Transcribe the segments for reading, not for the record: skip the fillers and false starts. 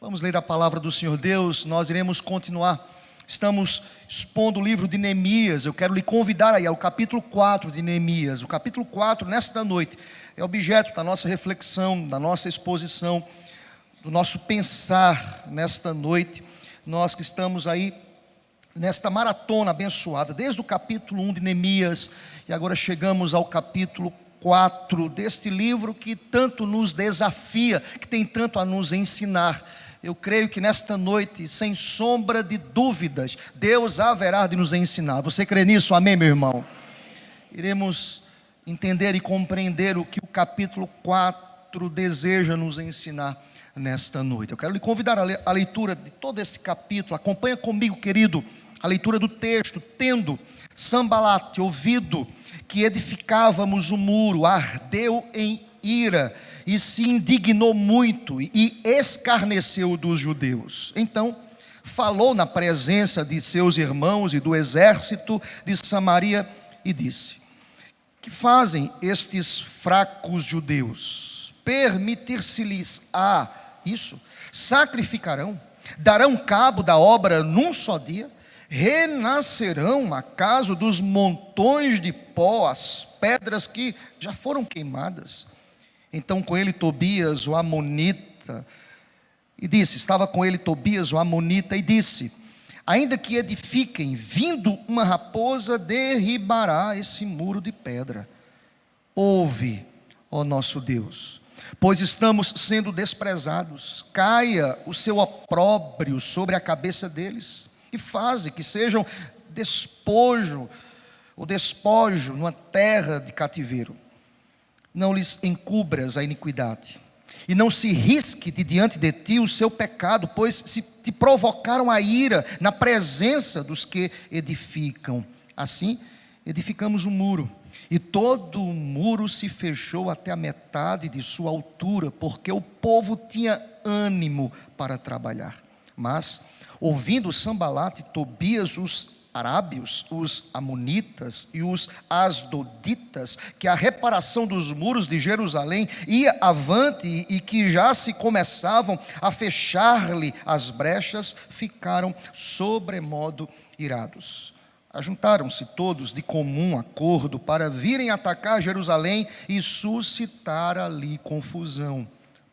Vamos ler a palavra do Senhor Deus. Nós iremos continuar. Estamos expondo o livro de Neemias. Eu quero lhe convidar aí ao capítulo 4 de Neemias. O capítulo 4, nesta noite, é objeto da nossa reflexão, da nossa exposição, do nosso pensar nesta noite. Nós que estamos aí nesta maratona abençoada, desde o capítulo 1 de Neemias, e agora chegamos ao capítulo 4 deste livro que tanto nos desafia, que tem tanto a nos ensinar. Eu creio que nesta noite, sem sombra de dúvidas, Deus haverá de nos ensinar. Você crê nisso? Amém, meu irmão? Iremos entender e compreender o que o capítulo 4 deseja nos ensinar nesta noite. Eu quero lhe convidar a leitura de todo esse capítulo. Acompanha comigo, querido, a leitura do texto. Tendo Sambalate ouvido que edificávamos o muro, ardeu em ira e se indignou muito e escarneceu dos judeus. Então falou na presença de seus irmãos e do exército de Samaria e disse: que fazem estes fracos judeus? Permitir-se-lhes isso? Sacrificarão? Darão cabo da obra num só dia? Renascerão acaso dos montões de pó as pedras que já foram queimadas? Então com ele Tobias o amonita, estava com ele Tobias o amonita e disse: ainda que edifiquem, vindo uma raposa derribará esse muro de pedra. Ouve, ó nosso Deus, pois estamos sendo desprezados. Caia o seu opróbrio sobre a cabeça deles, e faze que sejam despojo numa terra de cativeiro. Não lhes encubras a iniquidade, e não se risque de diante de ti o seu pecado, pois se te provocaram a ira na presença dos que edificam. Assim edificamos um muro, e todo o muro se fechou até a metade de sua altura, porque o povo tinha ânimo para trabalhar. Mas ouvindo Sambalate, Tobias, os arábios, os amonitas e os asdoditas, que a reparação dos muros de Jerusalém ia avante e que já se começavam a fechar-lhe as brechas, ficaram sobremodo irados. Ajuntaram-se todos de comum acordo para virem atacar Jerusalém e suscitar ali confusão.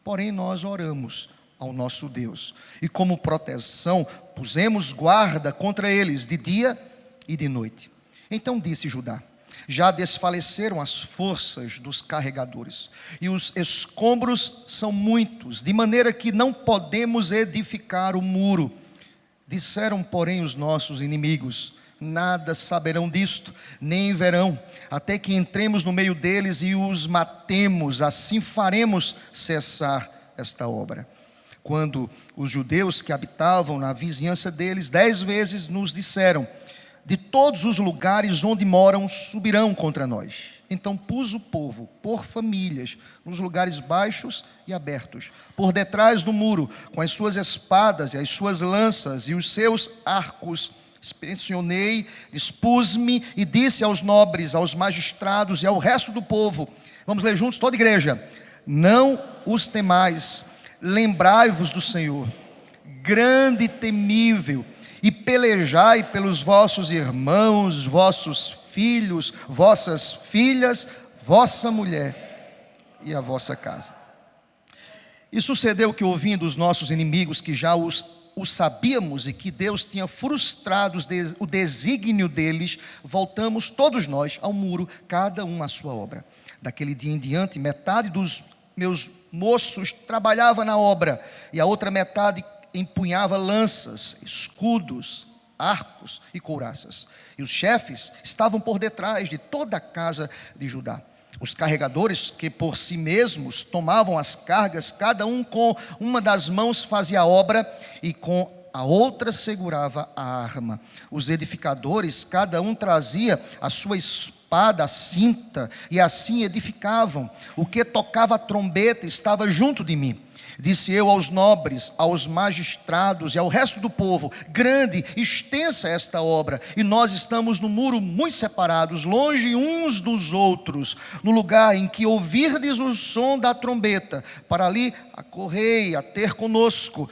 Porém nós oramos ao nosso Deus, e como proteção pusemos guarda contra eles de dia e de noite. Então disse Judá: já desfaleceram as forças dos carregadores, e os escombros são muitos, de maneira que não podemos edificar o muro. Disseram, porém, os nossos inimigos: nada saberão disto, nem verão, até que entremos no meio deles e os matemos, assim faremos cessar esta obra. Quando os judeus que habitavam na vizinhança deles 10 vezes nos disseram: de todos os lugares onde moram subirão contra nós. Então pus o povo por famílias nos lugares baixos e abertos, por detrás do muro, com as suas espadas e as suas lanças e os seus arcos. Inspecionei, dispus-me e disse aos nobres, aos magistrados e ao resto do povo: vamos ler juntos, toda a igreja: não os temais, lembrai-vos do Senhor, grande e temível, e pelejai pelos vossos irmãos, vossos filhos, vossas filhas, vossa mulher e a vossa casa. E sucedeu que, ouvindo os nossos inimigos, que já os sabíamos e que Deus tinha frustrado o desígnio deles, voltamos todos nós ao muro, cada um à sua obra. Daquele dia em diante, metade dos meus moços trabalhava na obra, e a outra metade empunhava lanças, escudos, arcos e couraças. E os chefes estavam por detrás de toda a casa de Judá. Os carregadores, que por si mesmos tomavam as cargas, cada um com uma das mãos fazia a obra e com a outra segurava a arma. Os edificadores, cada um trazia a sua espada, a cinta, e assim edificavam. O que tocava a trombeta estava junto de mim. Disse eu aos nobres, aos magistrados e ao resto do povo: grande, extensa é esta obra, e nós estamos no muro muito separados, longe uns dos outros, no lugar em que ouvirdes o som da trombeta, para ali acorrei a ter conosco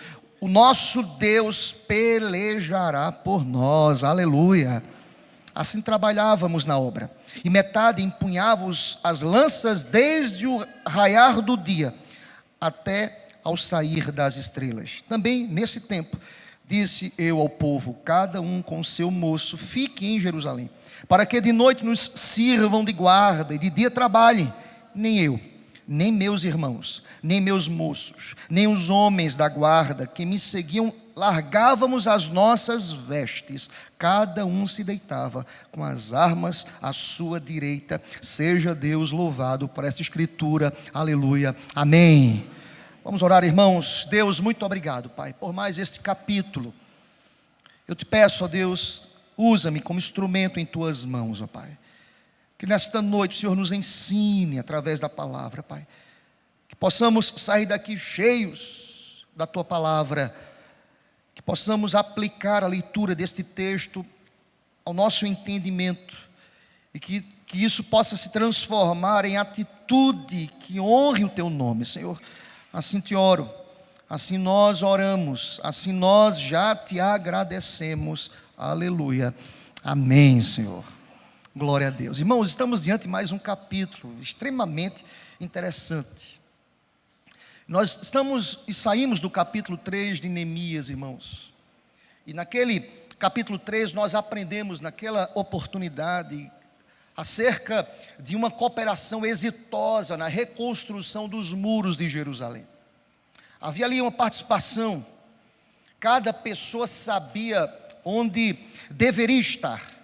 o nosso Deus pelejará por nós, aleluia. Assim trabalhávamos na obra, e metade empunhávamos as lanças desde o raiar do dia até ao sair das estrelas. Também nesse tempo disse eu ao povo: cada um com seu moço fique em Jerusalém, para que de noite nos sirvam de guarda e de dia trabalhem. Nem eu, nem meus irmãos, nem meus moços, nem os homens da guarda que me seguiam largávamos as nossas vestes. Cada um se deitava com as armas à sua direita. Seja Deus louvado por essa escritura, aleluia, amém. Vamos orar, irmãos. Deus, muito obrigado, Pai, por mais este capítulo. Eu te peço, ó Deus, usa-me como instrumento em tuas mãos, ó Pai. Que nesta noite o Senhor nos ensine através da palavra, Pai. Que possamos sair daqui cheios da tua palavra. Que possamos aplicar a leitura deste texto ao nosso entendimento. E que isso possa se transformar em atitude que honre o teu nome, Senhor. Assim te oro, assim nós oramos, assim nós já te agradecemos. Aleluia. Amém, Senhor. Glória a Deus. Irmãos, estamos diante de mais um capítulo extremamente interessante. Nós estamos e saímos do capítulo 3 de Neemias, irmãos. E naquele capítulo 3 nós aprendemos naquela oportunidade acerca de uma cooperação exitosa na reconstrução dos muros de Jerusalém. Havia ali uma participação. Cada pessoa sabia onde deveria estar.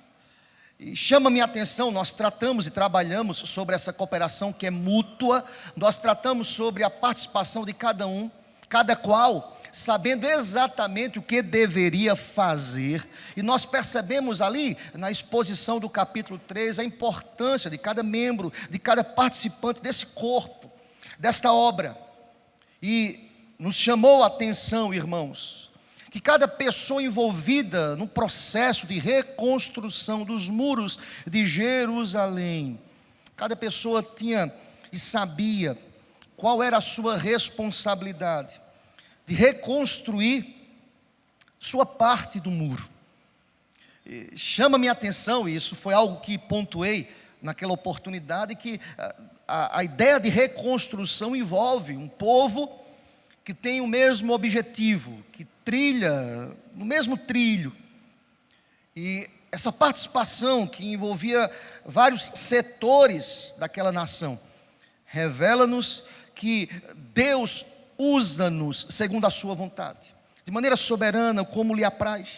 E chama minha atenção, nós tratamos e trabalhamos sobre essa cooperação que é mútua. Nós tratamos sobre a participação de cada um, cada qual sabendo exatamente o que deveria fazer. E nós percebemos ali, na exposição do capítulo 3, a importância de cada membro, de cada participante desse corpo, desta obra. E nos chamou a atenção, irmãos, que cada pessoa envolvida no processo de reconstrução dos muros de Jerusalém, cada pessoa tinha e sabia qual era a sua responsabilidade de reconstruir sua parte do muro. Chama minha atenção, e isso foi algo que pontuei naquela oportunidade, que a ideia de reconstrução envolve um povo que tem o mesmo objetivo, que trilha no mesmo trilho. E essa participação que envolvia vários setores daquela nação, revela-nos que Deus usa-nos segundo a sua vontade, de maneira soberana, como lhe apraz.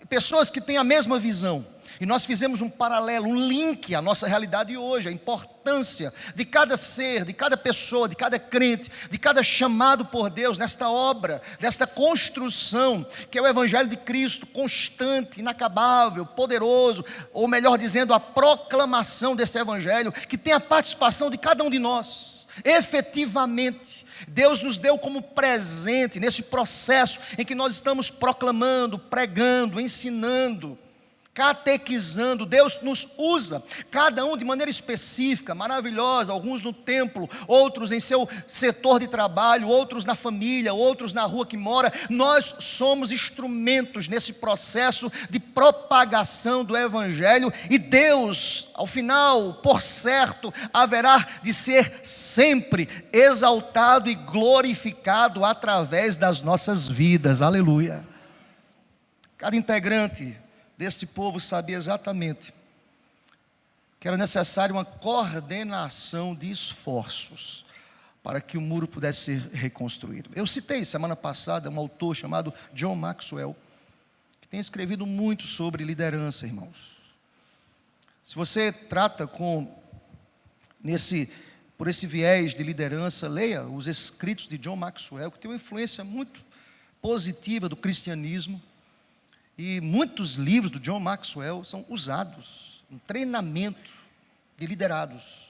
Pessoas que têm a mesma visão. E nós fizemos um paralelo, um link à nossa realidade hoje, a importância de cada ser, de cada pessoa, de cada crente, de cada chamado por Deus nesta obra, nesta construção, que é o Evangelho de Cristo, constante, inacabável, poderoso, ou melhor dizendo, a proclamação desse Evangelho, que tem a participação de cada um de nós. Efetivamente, Deus nos deu como presente nesse processo em que nós estamos proclamando, pregando, ensinando, catequizando. Deus nos usa, cada um de maneira específica, maravilhosa, alguns no templo, outros em seu setor de trabalho, outros na família, outros na rua que mora. Nós somos instrumentos nesse processo de propagação do Evangelho, e Deus, ao final, por certo, haverá de ser sempre exaltado e glorificado através das nossas vidas, aleluia. Cada integrante deste povo sabia exatamente que era necessária uma coordenação de esforços para que o muro pudesse ser reconstruído. Eu citei semana passada um autor chamado John Maxwell, que tem escrevido muito sobre liderança, irmãos. Se você trata por esse viés de liderança, leia os escritos de John Maxwell, que tem uma influência muito positiva do cristianismo. E muitos livros do John Maxwell são usados em treinamento de liderados.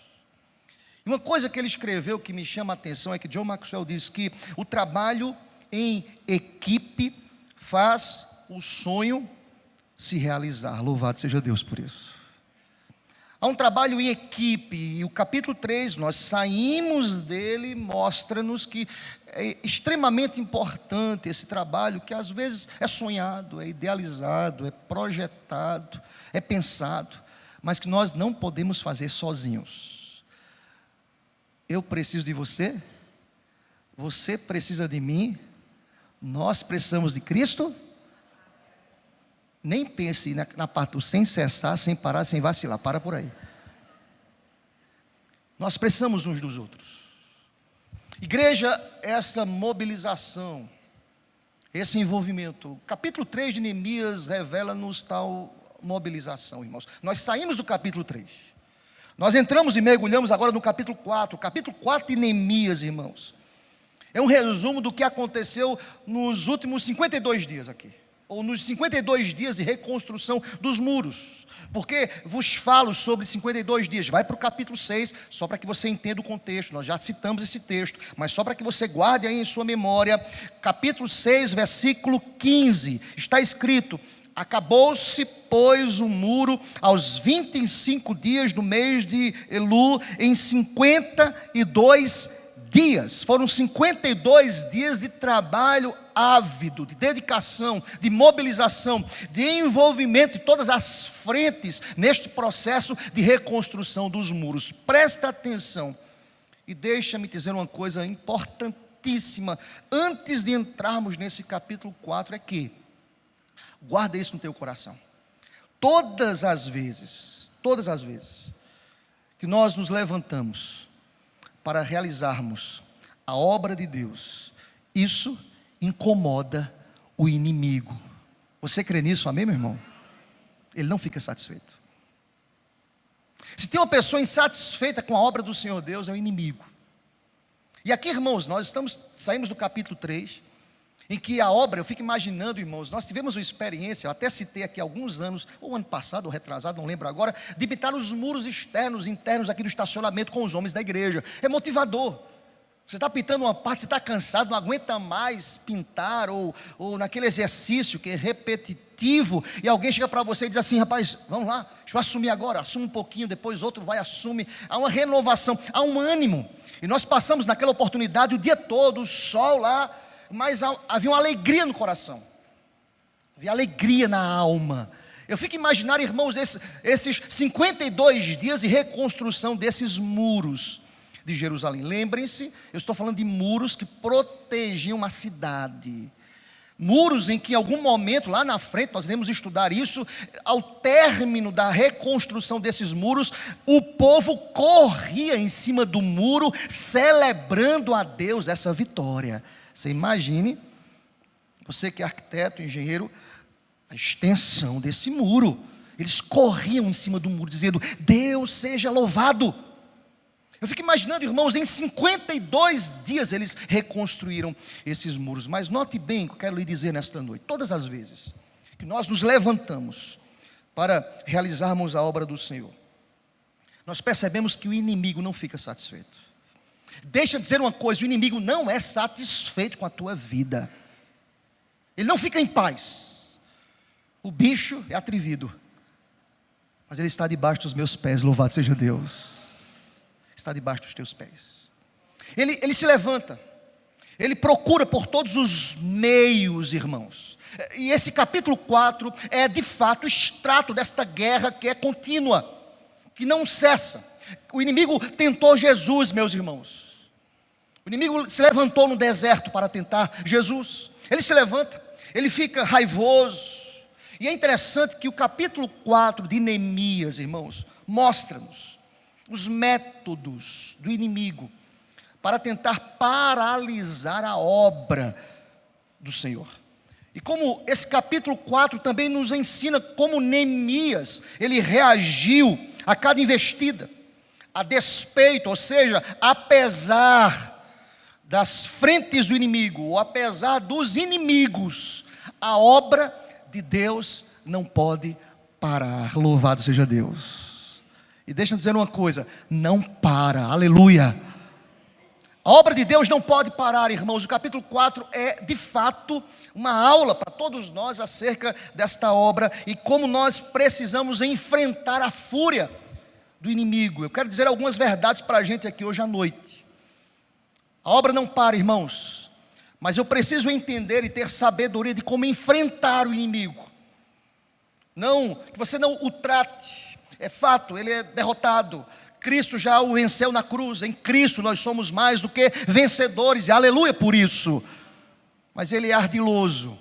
E uma coisa que ele escreveu que me chama a atenção é que John Maxwell diz que o trabalho em equipe faz o sonho se realizar. Louvado seja Deus por isso. Há um trabalho em equipe, e o capítulo 3, nós saímos dele, mostra-nos que é extremamente importante esse trabalho, que às vezes é sonhado, é idealizado, é projetado, é pensado, mas que nós não podemos fazer sozinhos. Eu preciso de você, você precisa de mim, nós precisamos de Cristo. Nem pense na parte do sem cessar, sem parar, sem vacilar. Para por aí. Nós precisamos uns dos outros. Igreja, essa mobilização, esse envolvimento. O capítulo 3 de Neemias revela-nos tal mobilização, irmãos. Nós saímos do capítulo 3. Nós entramos e mergulhamos agora no capítulo 4. O capítulo 4 de Neemias, irmãos, é um resumo do que aconteceu nos últimos 52 dias aqui. Ou nos 52 dias de reconstrução dos muros, porque vos falo sobre 52 dias, vai para o capítulo 6, só para que você entenda o contexto, nós já citamos esse texto, mas só para que você guarde aí em sua memória, capítulo 6, versículo 15, está escrito: acabou-se, pois, o muro aos 25 dias do mês de Elu, em 52 dias, foram 52 dias de trabalho ávido, de dedicação, de mobilização, de envolvimento de todas as frentes neste processo de reconstrução dos muros. Presta atenção e deixa-me dizer uma coisa importantíssima antes de entrarmos nesse capítulo 4, é que guarda isso no teu coração. Todas as vezes que nós nos levantamos para realizarmos a obra de Deus, isso incomoda o inimigo. Você crê nisso, amém, meu irmão? Ele não fica satisfeito. Se tem uma pessoa insatisfeita com a obra do Senhor Deus, é o inimigo. E aqui, irmãos, nós saímos do capítulo 3, em que a obra, eu fico imaginando, irmãos, nós tivemos uma experiência, eu até citei aqui há alguns anos, ou ano passado, ou retrasado, não lembro agora, de pintar os muros externos, internos aqui do estacionamento com os homens da igreja. É motivador. Você está pintando uma parte, você está cansado, não aguenta mais pintar, ou naquele exercício que é repetitivo, e alguém chega para você e diz assim: rapaz, vamos lá, deixa eu assumir agora, assume um pouquinho, depois outro vai, assume. Há uma renovação, há um ânimo, e nós passamos naquela oportunidade o dia todo, o sol lá, mas havia uma alegria no coração, havia alegria na alma. Eu fico imaginando, irmãos, esses 52 dias de reconstrução desses muros de Jerusalém. Lembrem-se, eu estou falando de muros que protegiam a cidade, muros em que em algum momento, lá na frente, nós iremos estudar isso, ao término da reconstrução desses muros, o povo corria em cima do muro, celebrando a Deus essa vitória. Você imagine, você que é arquiteto, engenheiro, a extensão desse muro, eles corriam em cima do muro, dizendo: Deus seja louvado. Eu fico imaginando, irmãos, em 52 dias eles reconstruíram esses muros. Mas note bem o que eu quero lhe dizer nesta noite: todas as vezes que nós nos levantamos para realizarmos a obra do Senhor, nós percebemos que o inimigo não fica satisfeito. Deixa eu dizer uma coisa: o inimigo não é satisfeito com a tua vida, ele não fica em paz. O bicho é atrevido, mas ele está debaixo dos meus pés, louvado seja Deus. Está debaixo dos teus pés. Ele se levanta, ele procura por todos os meios, irmãos. E esse capítulo 4 é de fato o extrato desta guerra que é contínua, que não cessa. O inimigo tentou Jesus, meus irmãos. O inimigo se levantou no deserto para tentar Jesus. Ele se levanta, ele fica raivoso. E é interessante que o capítulo 4 de Neemias, irmãos, mostra-nos os métodos do inimigo para tentar paralisar a obra do Senhor. E como esse capítulo 4 também nos ensina como Neemias, ele reagiu a cada investida, a despeito, ou seja, apesar das frentes do inimigo, ou apesar dos inimigos, a obra de Deus não pode parar. Louvado seja Deus. E deixa eu dizer uma coisa: não para, aleluia. A obra de Deus não pode parar, irmãos. O capítulo 4 é de fato uma aula para todos nós acerca desta obra e como nós precisamos enfrentar a fúria do inimigo. Eu quero dizer algumas verdades para a gente aqui hoje à noite. A obra não para, irmãos, mas eu preciso entender e ter sabedoria de como enfrentar o inimigo. Não, que você não o trate, é fato, ele é derrotado. Cristo já o venceu na cruz, em Cristo nós somos mais do que vencedores, e aleluia por isso. Mas ele é ardiloso,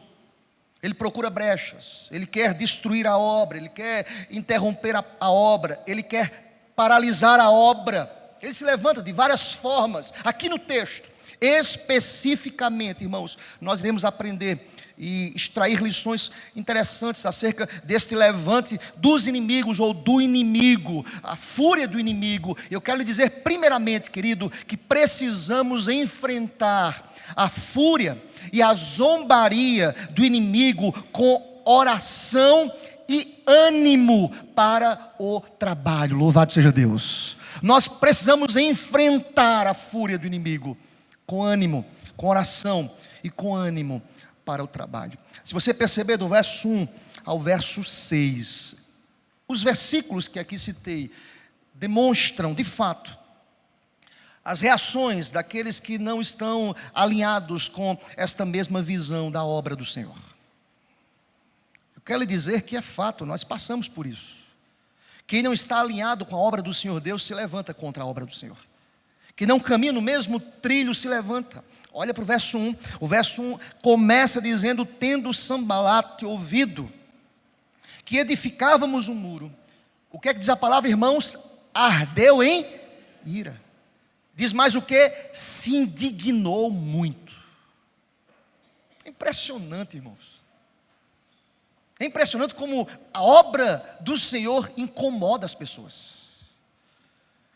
ele procura brechas, ele quer destruir a obra, ele quer interromper a obra, ele quer paralisar a obra. Ele se levanta de várias formas. Aqui no texto, especificamente, irmãos, nós iremos aprender e extrair lições interessantes acerca deste levante dos inimigos ou do inimigo, a fúria do inimigo. Eu quero lhe dizer primeiramente, querido, que precisamos enfrentar a fúria e a zombaria do inimigo com oração e ânimo para o trabalho. Louvado seja Deus. Nós precisamos enfrentar a fúria do inimigo com ânimo, com oração e com ânimo para o trabalho. Se você perceber do verso 1 ao verso 6, os versículos que aqui citei demonstram de fato as reações daqueles que não estão alinhados com esta mesma visão da obra do Senhor. Eu quero lhe dizer que é fato, nós passamos por isso. Quem não está alinhado com a obra do Senhor Deus se levanta contra a obra do Senhor. Quem não caminha no mesmo trilho se levanta. Olha para o verso 1, o verso 1 começa dizendo: tendo Sambalate ouvido que edificávamos um muro. O que é que diz a palavra, irmãos? Ardeu em ira. Diz mais o que? Se indignou muito. Impressionante, irmãos. É impressionante como a obra do Senhor incomoda as pessoas.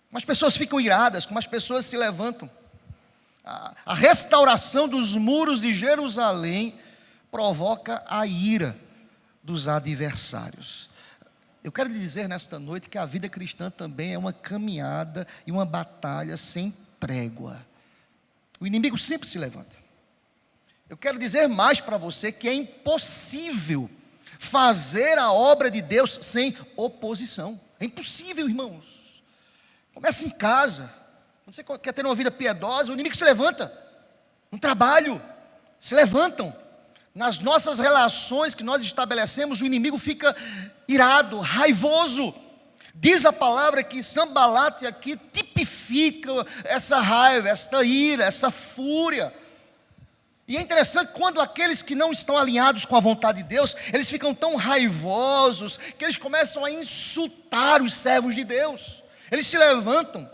Como as pessoas ficam iradas, como as pessoas se levantam. A restauração dos muros de Jerusalém provoca a ira dos adversários. Eu quero lhe dizer nesta noite que a vida cristã também é uma caminhada e uma batalha sem trégua. O inimigo sempre se levanta. Eu quero dizer mais para você que é impossível fazer a obra de Deus sem oposição. É impossível, irmãos. Começa em casa. Quando você quer ter uma vida piedosa, o inimigo se levanta. No trabalho, se levantam. Nas nossas relações que nós estabelecemos, o inimigo fica irado, raivoso. Diz a palavra que Sambalate aqui tipifica essa raiva, esta ira, essa fúria. E é interessante quando aqueles que não estão alinhados com a vontade de Deus, eles ficam tão raivosos que eles começam a insultar os servos de Deus. Eles se levantam.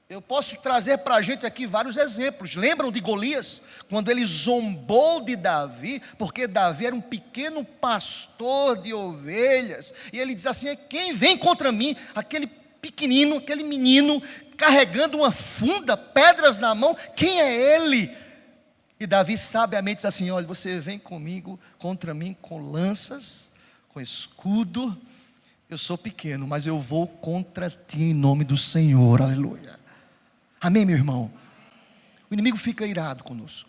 Eu posso trazer para a gente aqui vários exemplos. Lembram de Golias? Quando ele zombou de Davi, porque Davi era um pequeno pastor de ovelhas, e ele diz assim: quem vem contra mim? Aquele pequenino, aquele menino, carregando uma funda, pedras na mão, quem é ele? E Davi sabiamente diz assim: olha, você vem comigo, contra mim, com lanças, com escudo. Eu sou pequeno, mas eu vou contra ti em nome do Senhor, aleluia. Amém, meu irmão? O inimigo fica irado conosco.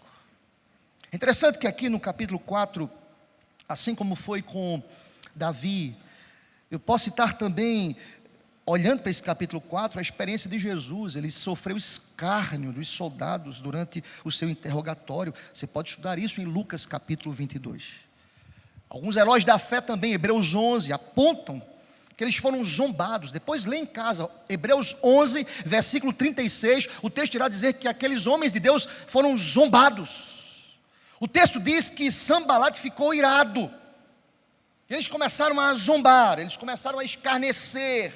É interessante que aqui no capítulo 4, assim como foi com Davi, eu posso citar também, olhando para esse capítulo 4, a experiência de Jesus. Ele sofreu escárnio dos soldados durante o seu interrogatório. Você pode estudar isso em Lucas capítulo 22. Alguns heróis da fé também, Hebreus 11, apontam que eles foram zombados. Depois lê em casa, Hebreus 11, versículo 36, o texto irá dizer que aqueles homens de Deus foram zombados. O texto diz que Sambalate ficou irado. Eles começaram a zombar, eles começaram a escarnecer.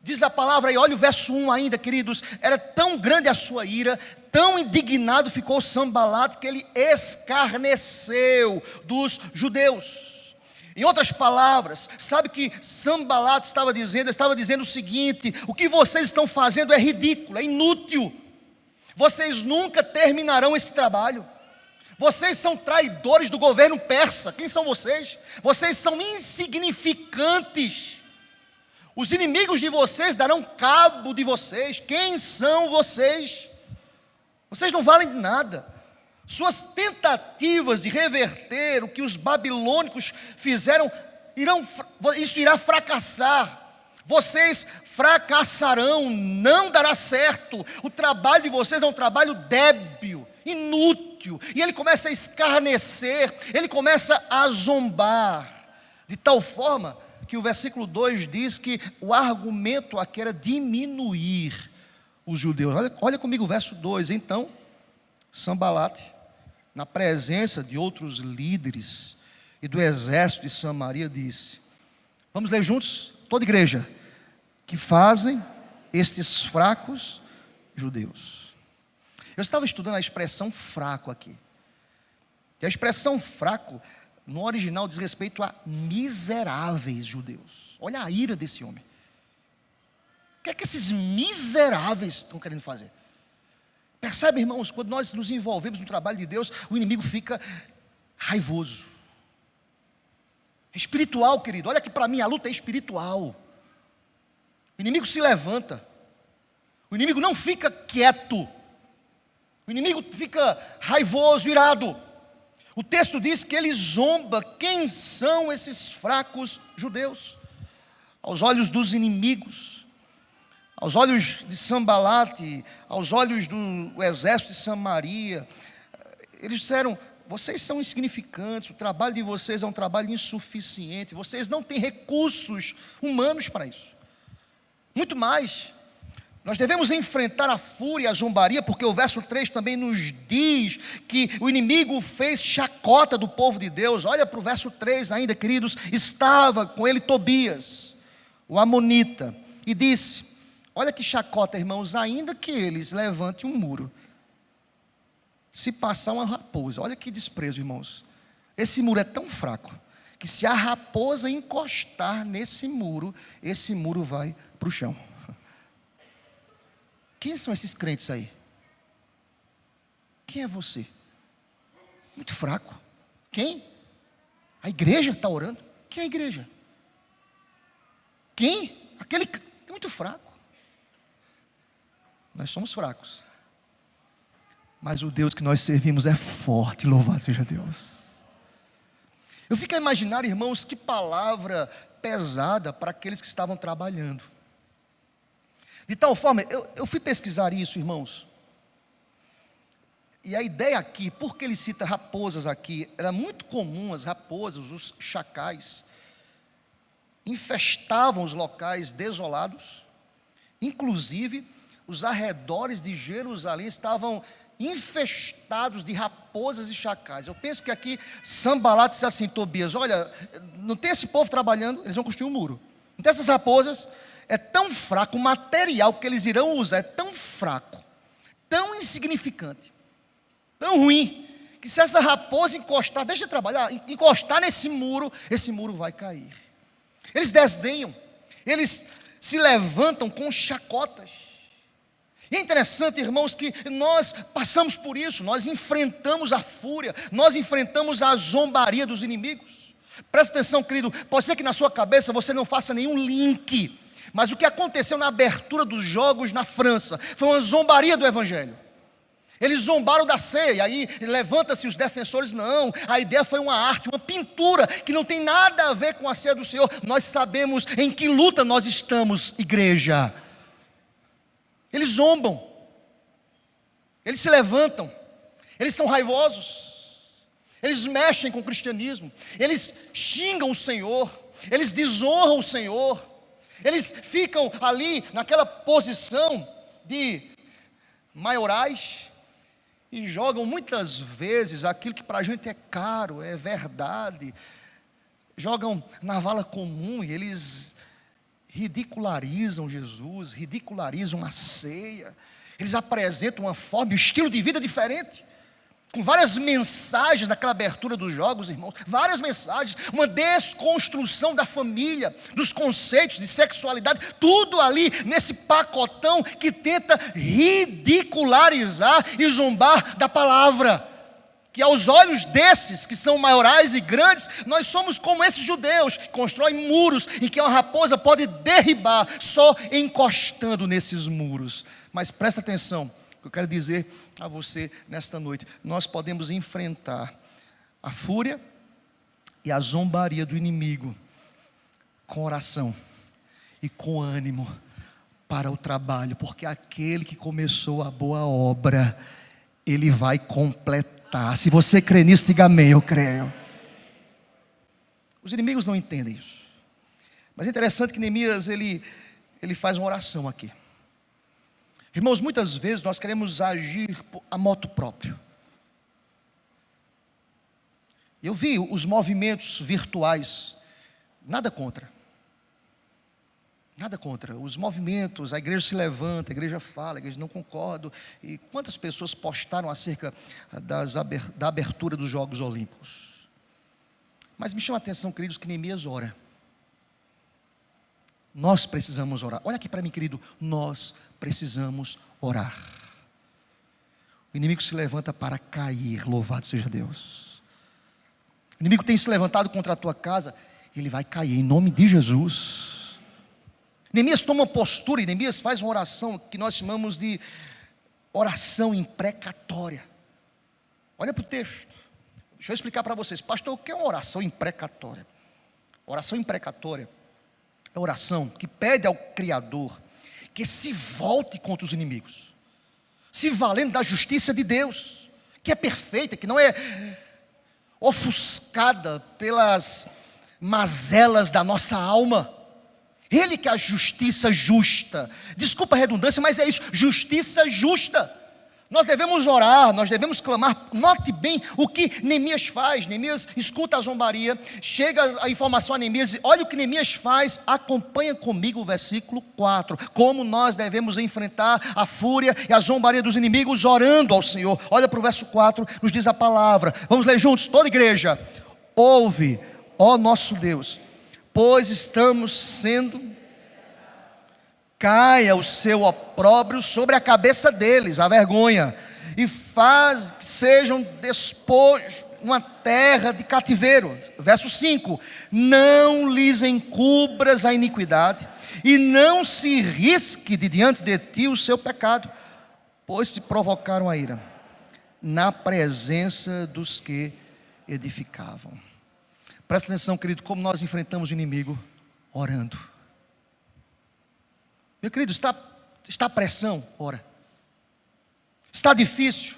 Diz a palavra aí, olha o verso 1 ainda, queridos. Era tão grande a sua ira, tão indignado ficou Sambalate, que ele escarneceu dos judeus. Em outras palavras, sabe que Sambalate estava dizendo? Ele estava dizendo o seguinte: o que vocês estão fazendo é ridículo, é inútil. Vocês nunca terminarão esse trabalho. Vocês são traidores do governo persa. Quem são vocês? Vocês são insignificantes. Os inimigos de vocês darão cabo de vocês. Quem são vocês? Vocês não valem de nada. Suas tentativas de reverter o que os babilônicos fizeram, isso irá fracassar. Vocês fracassarão, não dará certo. O trabalho de vocês é um trabalho débil, inútil. E ele começa a escarnecer, ele começa a zombar, de tal forma que o versículo 2 diz que o argumento aqui era diminuir os judeus. Olha comigo o verso 2. Então, Sambalate, na presença de outros líderes e do exército de Samaria, disse: vamos ler juntos, toda igreja: que fazem estes fracos judeus. Eu estava estudando a expressão fraco aqui. E a expressão fraco, no original, diz respeito a miseráveis judeus. Olha a ira desse homem. O que é que esses miseráveis estão querendo fazer? Percebe, irmãos, quando nós nos envolvemos no trabalho de Deus, o inimigo fica raivoso. É espiritual, querido. Olha que para mim a luta é espiritual. O inimigo se levanta. O inimigo não fica quieto. O inimigo fica raivoso, irado. O texto diz que ele zomba. Quem são esses fracos judeus? Aos olhos dos inimigos, aos olhos de Sambalate, aos olhos do exército de Samaria, eles disseram: vocês são insignificantes, o trabalho de vocês é um trabalho insuficiente, vocês não têm recursos humanos para isso. Muito mais, nós devemos enfrentar a fúria, a zombaria, porque o verso 3 também nos diz que o inimigo fez chacota do povo de Deus. Olha para o verso 3 ainda, queridos: estava com ele Tobias, o amonita, e disse: olha que chacota, irmãos, ainda que eles levantem um muro, se passar uma raposa, olha que desprezo, irmãos, esse muro é tão fraco, que se a raposa encostar nesse muro, esse muro vai para o chão. Quem são esses crentes aí? Quem é você? Muito fraco. Quem? A igreja está orando? Quem é a igreja? Quem? Aquele que é muito fraco. Nós somos fracos, mas o Deus que nós servimos é forte, louvado seja Deus. Eu fico a imaginar, irmãos, que palavra pesada para aqueles que estavam trabalhando. De tal forma, eu fui pesquisar isso, irmãos, e a ideia aqui, porque ele cita raposas aqui, era muito comum as raposas, os chacais, infestavam os locais desolados, inclusive os arredores de Jerusalém estavam infestados de raposas e chacais. Eu penso que aqui Sambalate disse assim: Tobias, olha, não tem esse povo trabalhando, eles vão construir um muro. Não tem essas raposas, é tão fraco, o material que eles irão usar é tão fraco, tão insignificante, tão ruim, que se essa raposa encostar, deixa eu trabalhar, encostar nesse muro, esse muro vai cair. Eles desdenham, eles se levantam com chacotas. E é interessante, irmãos, que nós passamos por isso, nós enfrentamos a fúria, nós enfrentamos a zombaria dos inimigos. Presta atenção, querido, pode ser que na sua cabeça você não faça nenhum link, mas o que aconteceu na abertura dos jogos na França foi uma zombaria do Evangelho. Eles zombaram da ceia, e aí levanta-se os defensores: não, a ideia foi uma arte, uma pintura, que não tem nada a ver com a ceia do Senhor. Nós sabemos em que luta nós estamos, igreja. Eles zombam, eles se levantam, eles são raivosos, eles mexem com o cristianismo, eles xingam o Senhor, eles desonram o Senhor, eles ficam ali naquela posição de maiorais e jogam muitas vezes aquilo que para a gente é caro, é verdade, jogam na vala comum e eles ridicularizam Jesus, ridicularizam a ceia, eles apresentam uma forma, um estilo de vida diferente, com várias mensagens naquela abertura dos jogos, irmãos, várias mensagens, uma desconstrução da família, dos conceitos de sexualidade, tudo ali nesse pacotão que tenta ridicularizar e zombar da palavra, que aos olhos desses que são maiorais e grandes, nós somos como esses judeus, que constroem muros e que uma raposa pode derribar só encostando nesses muros. Mas presta atenção, o que eu quero dizer a você nesta noite: nós podemos enfrentar a fúria e a zombaria do inimigo com oração e com ânimo, para o trabalho, porque aquele que começou a boa obra, ele vai completar. Se você crê nisso, diga amém. Eu creio. Os inimigos não entendem isso, mas é interessante que Neemias ele faz uma oração aqui. Irmãos, muitas vezes nós queremos agir a moto próprio. Eu vi os movimentos virtuais, nada contra. Nada contra. Os movimentos, a igreja se levanta, a igreja fala, a igreja não concorda. E quantas pessoas postaram acerca da abertura dos Jogos Olímpicos? Mas me chama a atenção, queridos, que Neemias ora. Nós precisamos orar. Olha aqui para mim, querido. Nós precisamos orar. O inimigo se levanta para cair. Louvado seja Deus. O inimigo tem se levantado contra a tua casa. Ele vai cair em nome de Jesus. Neemias toma uma postura e Neemias faz uma oração que nós chamamos de oração imprecatória. Olha para o texto. Deixa eu explicar para vocês. Pastor, o que é uma oração imprecatória? Oração imprecatória é oração que pede ao Criador que se volte contra os inimigos, se valendo da justiça de Deus, que é perfeita, que não é ofuscada pelas mazelas da nossa alma. Ele que é a justiça justa. Desculpa a redundância, mas é isso, justiça justa. Nós devemos orar, nós devemos clamar. Note bem o que Neemias faz. Neemias escuta a zombaria, chega a informação a Neemias, olha o que Neemias faz. Acompanha comigo o versículo 4, como nós devemos enfrentar a fúria e a zombaria dos inimigos, orando ao Senhor. Olha para o verso 4, nos diz a palavra. Vamos ler juntos, toda a igreja. Ouve, ó nosso Deus, pois estamos sendo... Caia o seu opróbrio sobre a cabeça deles, a vergonha, e faz que sejam despojos, uma terra de cativeiro. Verso 5: não lhes encubras a iniquidade, e não se risque de diante de ti o seu pecado, pois te provocaram a ira, na presença dos que edificavam. Presta atenção, querido, como nós enfrentamos o inimigo orando. Meu querido, está pressão? Ora. Está difícil?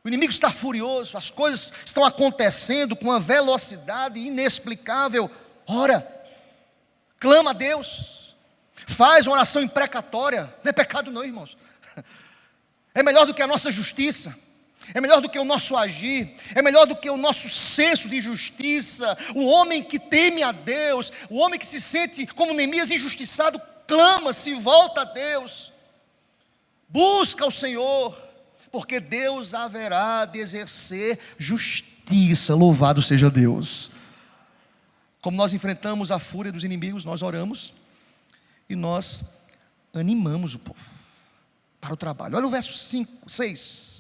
O inimigo está furioso, as coisas estão acontecendo com uma velocidade inexplicável? Ora. Clama a Deus. Faz uma oração imprecatória. Não é pecado não, irmãos. É melhor do que a nossa justiça. É melhor do que o nosso agir, é melhor do que o nosso senso de justiça. O homem que teme a Deus, o homem que se sente como Neemias injustiçado, clama, se volta a Deus, busca o Senhor, porque Deus haverá de exercer justiça. Louvado seja Deus. Como nós enfrentamos a fúria dos inimigos, nós oramos e nós animamos o povo para o trabalho. Olha o verso 6.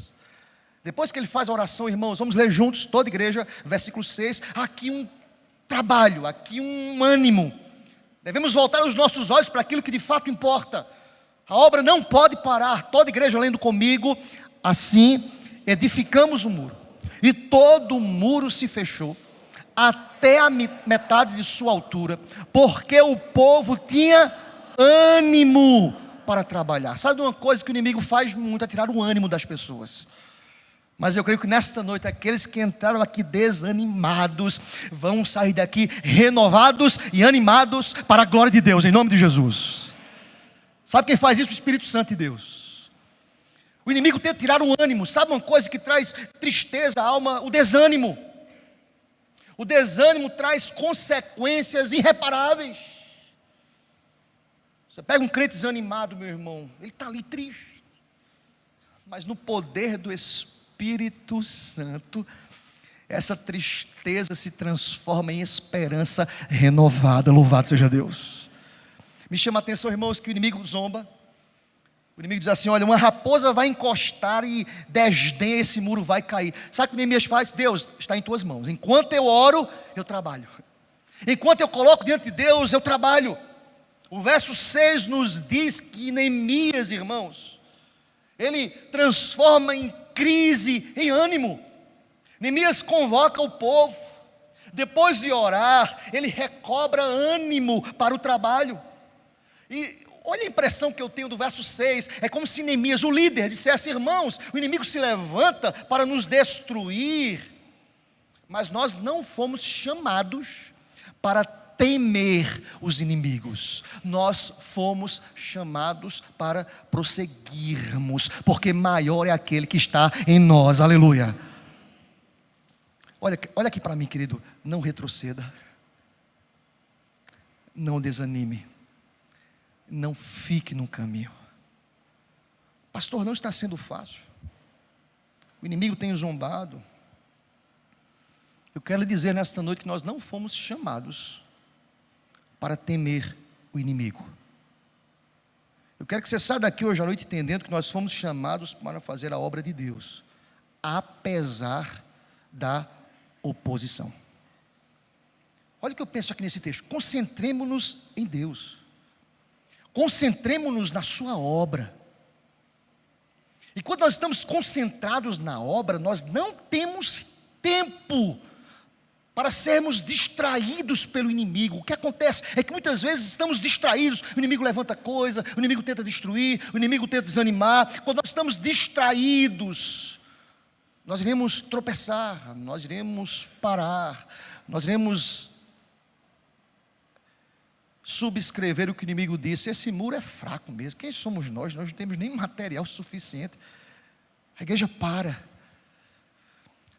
Depois que ele faz a oração, irmãos, vamos ler juntos, toda a igreja, versículo 6. Aqui um trabalho, aqui um ânimo. Devemos voltar os nossos olhos para aquilo que de fato importa. A obra não pode parar. Toda a igreja lendo comigo. Assim edificamos o muro, e todo o muro se fechou até a metade de sua altura, porque o povo tinha ânimo para trabalhar. Sabe uma coisa que o inimigo faz muito? É tirar o ânimo das pessoas. Mas eu creio que nesta noite, aqueles que entraram aqui desanimados, vão sair daqui renovados e animados para a glória de Deus, em nome de Jesus. Sabe quem faz isso? O Espírito Santo de Deus. O inimigo tenta tirar o ânimo. Sabe uma coisa que traz tristeza à alma? O desânimo. O desânimo traz consequências irreparáveis. Você pega um crente desanimado, meu irmão, ele está ali triste, mas no poder do Espírito Santo, essa tristeza se transforma em esperança renovada. Louvado seja Deus. Me chama a atenção, irmãos, que o inimigo zomba. O inimigo diz assim: olha, uma raposa vai encostar e desdenha, esse muro vai cair. Sabe o que Neemias faz? Deus, está em tuas mãos. Enquanto eu oro, eu trabalho. Enquanto eu coloco diante de Deus, eu trabalho. O verso 6 nos diz que Neemias, irmãos, ele transforma em crise em ânimo. Neemias convoca o povo. Depois de orar, ele recobra ânimo para o trabalho. E Olha a impressão que eu tenho do verso 6. É como se Neemias, o líder, dissesse: irmãos, o inimigo se levanta para nos destruir, mas nós não fomos chamados para temer os inimigos. Nós fomos chamados para prosseguirmos, porque maior é aquele que está em nós. Aleluia. Olha aqui para mim, querido. Não retroceda. Não desanime. Não fique no caminho. Pastor, não está sendo fácil. O inimigo tem zombado. Eu quero lhe dizer nesta noite que nós não fomos chamados para temer o inimigo. Eu quero que você saia daqui hoje à noite entendendo que nós fomos chamados para fazer a obra de Deus, apesar da oposição. Olha o que eu penso aqui nesse texto. Concentremos-nos em Deus. Concentremos-nos na sua obra. E quando nós estamos concentrados na obra, nós não temos tempo para sermos distraídos pelo inimigo. O que acontece é que muitas vezes estamos distraídos. O inimigo levanta coisa, o inimigo tenta destruir, o inimigo tenta desanimar. Quando nós estamos distraídos, nós iremos tropeçar, nós iremos parar, nós iremos subscrever o que o inimigo disse: esse muro é fraco mesmo, quem somos nós? Nós não temos nem material suficiente. A igreja para.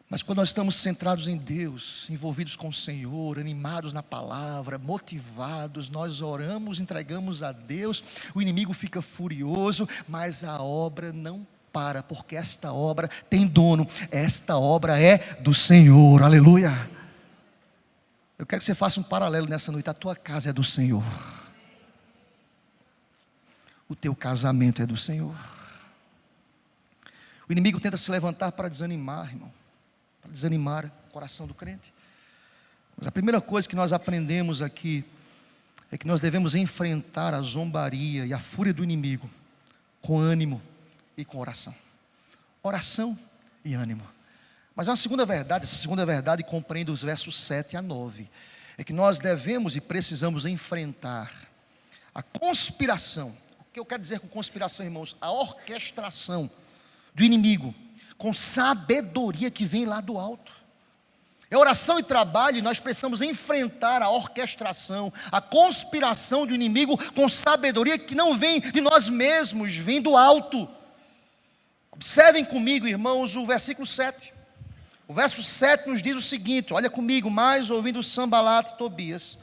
Mas quando nós estamos centrados em Deus, envolvidos com o Senhor, animados na palavra, motivados, nós oramos, entregamos a Deus, o inimigo fica furioso, mas a obra não para, porque esta obra tem dono, esta obra é do Senhor. Aleluia. Eu quero que você faça um paralelo nessa noite. A tua casa é do Senhor. O teu casamento é do Senhor. O inimigo tenta se levantar para desanimar, irmão. Para desanimar o coração do crente. Mas a primeira coisa que nós aprendemos aqui é que nós devemos enfrentar a zombaria e a fúria do inimigo com ânimo e com oração. Oração e ânimo. Mas há uma segunda verdade. Essa segunda verdade compreende os versos 7 a 9. É que nós devemos e precisamos enfrentar a conspiração. O que eu quero dizer com conspiração, irmãos? A orquestração do inimigo com sabedoria que vem lá do alto. É oração e trabalho, e nós precisamos enfrentar a orquestração, a conspiração do inimigo com sabedoria que não vem de nós mesmos, vem do alto. Observem comigo, irmãos, o versículo 7. O verso 7 nos diz o seguinte: olha comigo, mais ouvindo Sambalat e Tobias,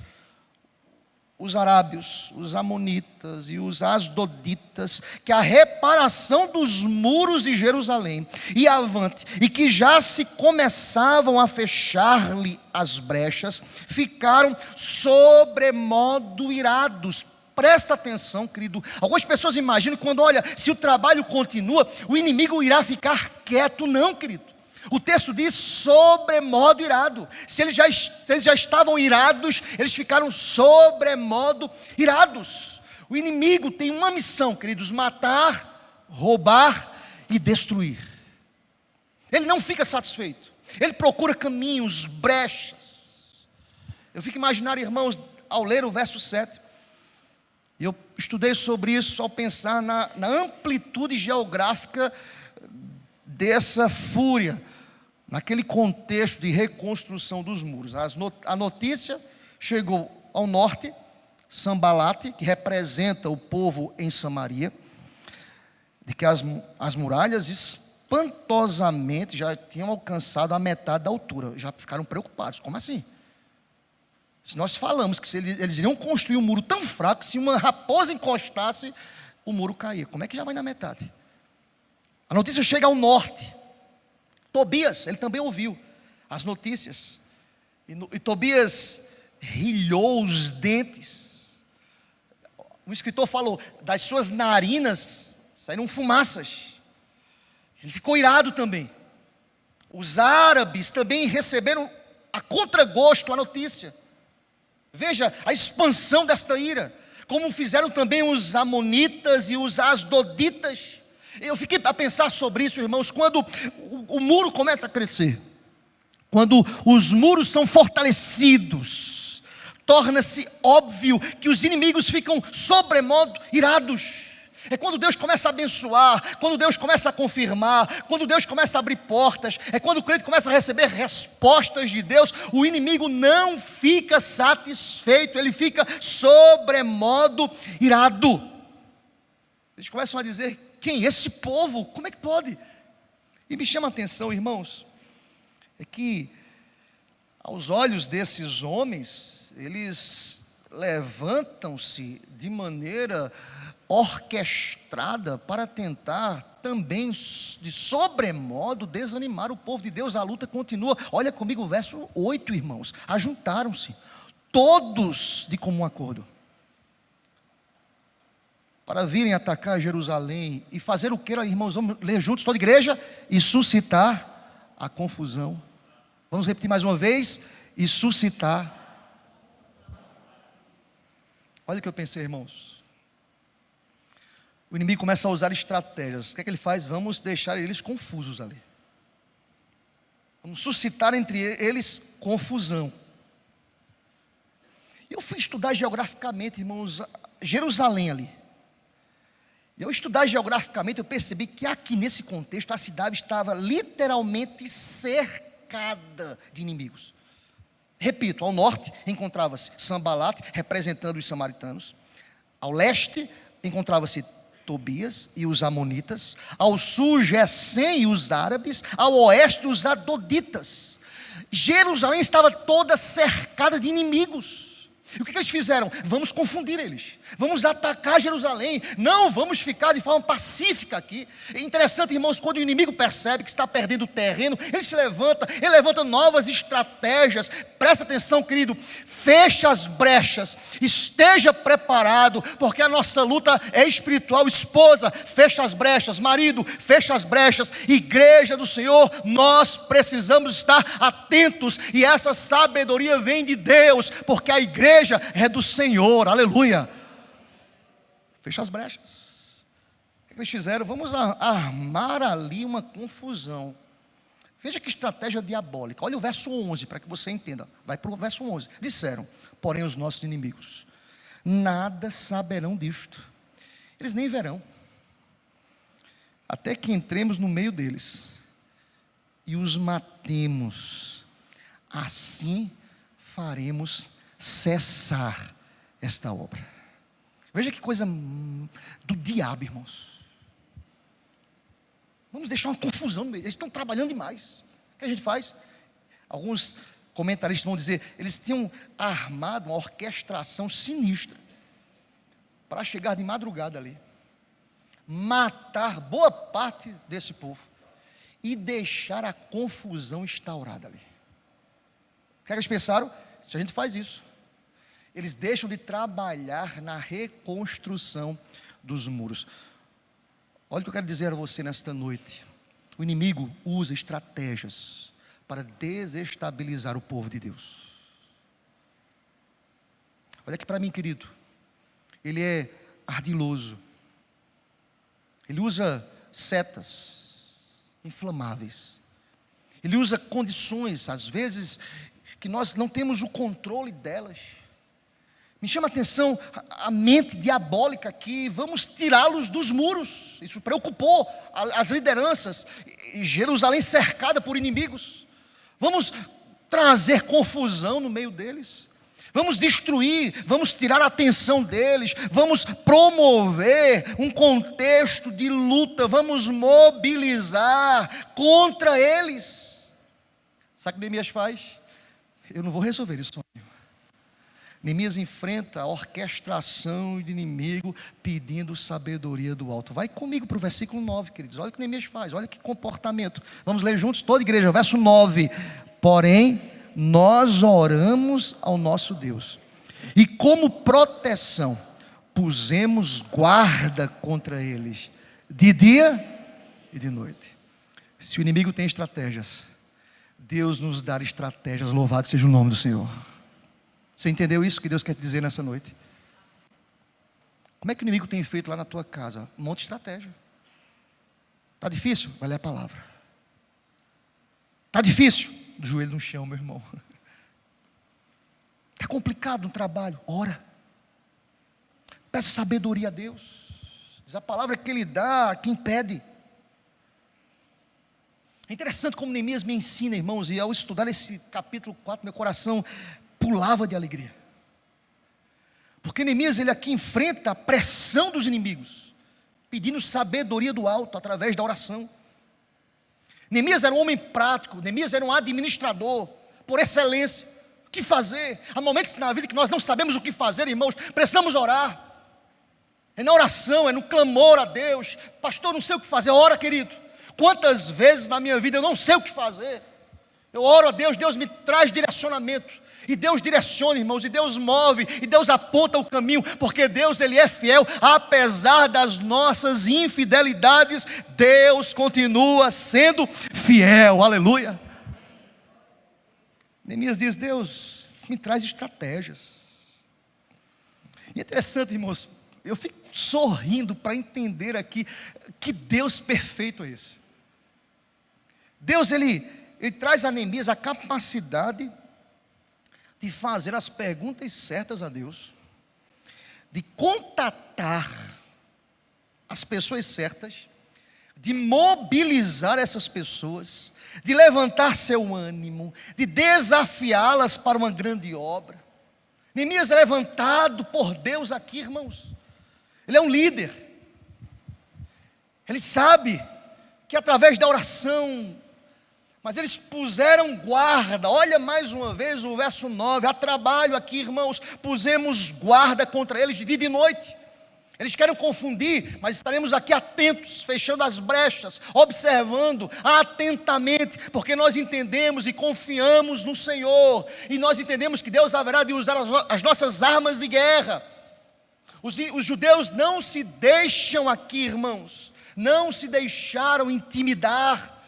os arábios, os amonitas e os asdoditas, que a reparação dos muros de Jerusalém ia avante, e que já se começavam a fechar-lhe as brechas, ficaram sobremodo irados. Presta atenção, querido. Algumas pessoas imaginam que quando olha, se o trabalho continua, o inimigo irá ficar quieto. Não, querido. O texto diz sobremodo irado. Se eles já estavam irados, eles ficaram sobremodo irados. O inimigo tem uma missão, queridos: matar, roubar e destruir. Ele não fica satisfeito. Ele procura caminhos, brechas. Eu fico imaginando, irmãos, ao ler o verso 7, eu estudei sobre isso ao pensar na amplitude geográfica dessa fúria, naquele contexto de reconstrução dos muros. A notícia chegou ao norte, Sambalat, que representa o povo em Samaria, de que as muralhas espantosamente já tinham alcançado a metade da altura. Já ficaram preocupados. Como assim? Se nós falamos que eles iriam construir um muro tão fraco, que se uma raposa encostasse, o muro caía. Como é que já vai na metade? A notícia chega ao norte. Tobias, ele também ouviu as notícias. E Tobias rilhou os dentes. Um escritor falou: das suas narinas saíram fumaças. Ele ficou irado também. Os árabes também receberam a contragosto a notícia. Veja a expansão desta ira, como fizeram também os amonitas e os asdoditas. Eu fiquei a pensar sobre isso, irmãos, quando o muro começa a crescer, quando os muros são fortalecidos, torna-se óbvio que os inimigos ficam sobremodo irados. É quando Deus começa a abençoar, quando Deus começa a confirmar, quando Deus começa a abrir portas, é quando o crente começa a receber respostas de Deus, o inimigo não fica satisfeito, ele fica sobremodo irado. Eles começam a dizer: quem? Esse povo? Como é que pode? E me chama a atenção, irmãos, é que aos olhos desses homens, eles levantam-se de maneira orquestrada para tentar também de sobremodo desanimar o povo de Deus. A luta continua. Olha comigo o verso 8, irmãos. Ajuntaram-se todos de comum acordo para virem atacar Jerusalém e fazer o que, irmãos? Vamos ler juntos, toda a igreja? E suscitar a confusão. Vamos repetir mais uma vez: e suscitar. Olha o que eu pensei, irmãos. O inimigo começa a usar estratégias. O que é que ele faz? Vamos deixar eles confusos ali. Vamos suscitar entre eles confusão. Eu fui estudar geograficamente, irmãos, Jerusalém ali. E ao estudar geograficamente, eu percebi que aqui nesse contexto, a cidade estava literalmente cercada de inimigos. Repito, ao norte encontrava-se Sambalate, representando os samaritanos. Ao leste encontrava-se Tobias e os amonitas. Ao sul, Gesem e os árabes. Ao oeste, os adoditas. Jerusalém estava toda cercada de inimigos. E o que eles fizeram? Vamos confundir eles, vamos atacar Jerusalém, não vamos ficar de forma pacífica aqui. É interessante, irmãos, quando o inimigo percebe que está perdendo terreno, ele levanta novas estratégias. Presta atenção, querido, fecha as brechas, esteja preparado, porque a nossa luta é espiritual. Esposa, fecha as brechas; marido, fecha as brechas; igreja do Senhor, nós precisamos estar atentos, e essa sabedoria vem de Deus, porque a igreja é do Senhor, aleluia. Fecha as brechas. O que eles fizeram? Vamos armar ali uma confusão. Veja que estratégia diabólica. Olha o verso 11 para que você entenda. Vai para o verso 11. Disseram, porém, os nossos inimigos: nada saberão disto, eles nem verão, até que entremos no meio deles e os matemos. Assim faremos cessar esta obra. Veja que coisa do diabo, irmãos. Vamos deixar uma confusão no meio. Eles estão trabalhando demais. O que a gente faz? Alguns comentaristas vão dizer, eles tinham armado uma orquestração sinistra para chegar de madrugada ali, matar boa parte desse povo e deixar a confusão instaurada ali. O que eles pensaram? Se a gente faz isso, eles deixam de trabalhar na reconstrução dos muros. Olha o que eu quero dizer a você nesta noite. O inimigo usa estratégias para desestabilizar o povo de Deus. Olha aqui para mim, querido. Ele é ardiloso. Ele usa setas inflamáveis. Ele usa condições, às vezes, que nós não temos o controle delas. Me chama a atenção a mente diabólica aqui. Vamos tirá-los dos muros. Isso preocupou as lideranças. Jerusalém cercada por inimigos. Vamos trazer confusão no meio deles. Vamos destruir, vamos tirar a atenção deles. Vamos promover um contexto de luta. Vamos mobilizar contra eles. Sabe o que Neemias faz? Eu não vou resolver isso sozinho. Neemias enfrenta a orquestração de inimigo pedindo sabedoria do alto. Vai comigo para o versículo 9, queridos. Olha o que Neemias faz, olha que comportamento. Vamos ler juntos, toda a igreja, verso 9. Porém, nós oramos ao nosso Deus, e como proteção pusemos guarda contra eles, de dia e de noite. Se o inimigo tem estratégias, Deus nos dá estratégias. Louvado seja o nome do Senhor. Você entendeu isso que Deus quer te dizer nessa noite? Como é que o inimigo tem feito lá na tua casa? Um monte de estratégia. Está difícil? Vai ler a palavra. Está difícil? Do joelho no chão, meu irmão. Está complicado no trabalho, ora. Peça sabedoria a Deus. Diz a palavra que Ele dá, quem pede. É interessante como Neemias me ensina, irmãos, e ao estudar esse capítulo 4, meu coração pulava de alegria. Porque Neemias, ele aqui enfrenta a pressão dos inimigos, pedindo sabedoria do alto, através da oração. Neemias era um homem prático, Neemias era um administrador, por excelência. O que fazer? Há momentos na vida que nós não sabemos o que fazer, irmãos, precisamos orar. É na oração, é no clamor a Deus. Pastor, não sei o que fazer. Ora, querido. Quantas vezes na minha vida eu não sei o que fazer. Eu oro a Deus, Deus me traz direcionamento. E Deus direciona, irmãos, e Deus move, e Deus aponta o caminho, porque Deus, Ele é fiel, apesar das nossas infidelidades, Deus continua sendo fiel, aleluia. Neemias diz, Deus me traz estratégias. E é interessante, irmãos, eu fico sorrindo para entender aqui, que Deus perfeito é esse. Deus, Ele traz a Neemias a capacidade de fazer as perguntas certas a Deus, de contatar as pessoas certas, de mobilizar essas pessoas, de levantar seu ânimo, de desafiá-las para uma grande obra. Neemias é levantado por Deus aqui, irmãos. Ele é um líder. Ele sabe que através da oração, mas eles puseram guarda. Olha mais uma vez o verso 9. Há trabalho aqui, irmãos. Pusemos guarda contra eles de dia e de noite. Eles querem confundir, mas estaremos aqui atentos, fechando as brechas, observando atentamente, porque nós entendemos e confiamos no Senhor, e nós entendemos que Deus haverá de usar as nossas armas de guerra. Os judeus não se deixam aqui, irmãos, não se deixaram intimidar.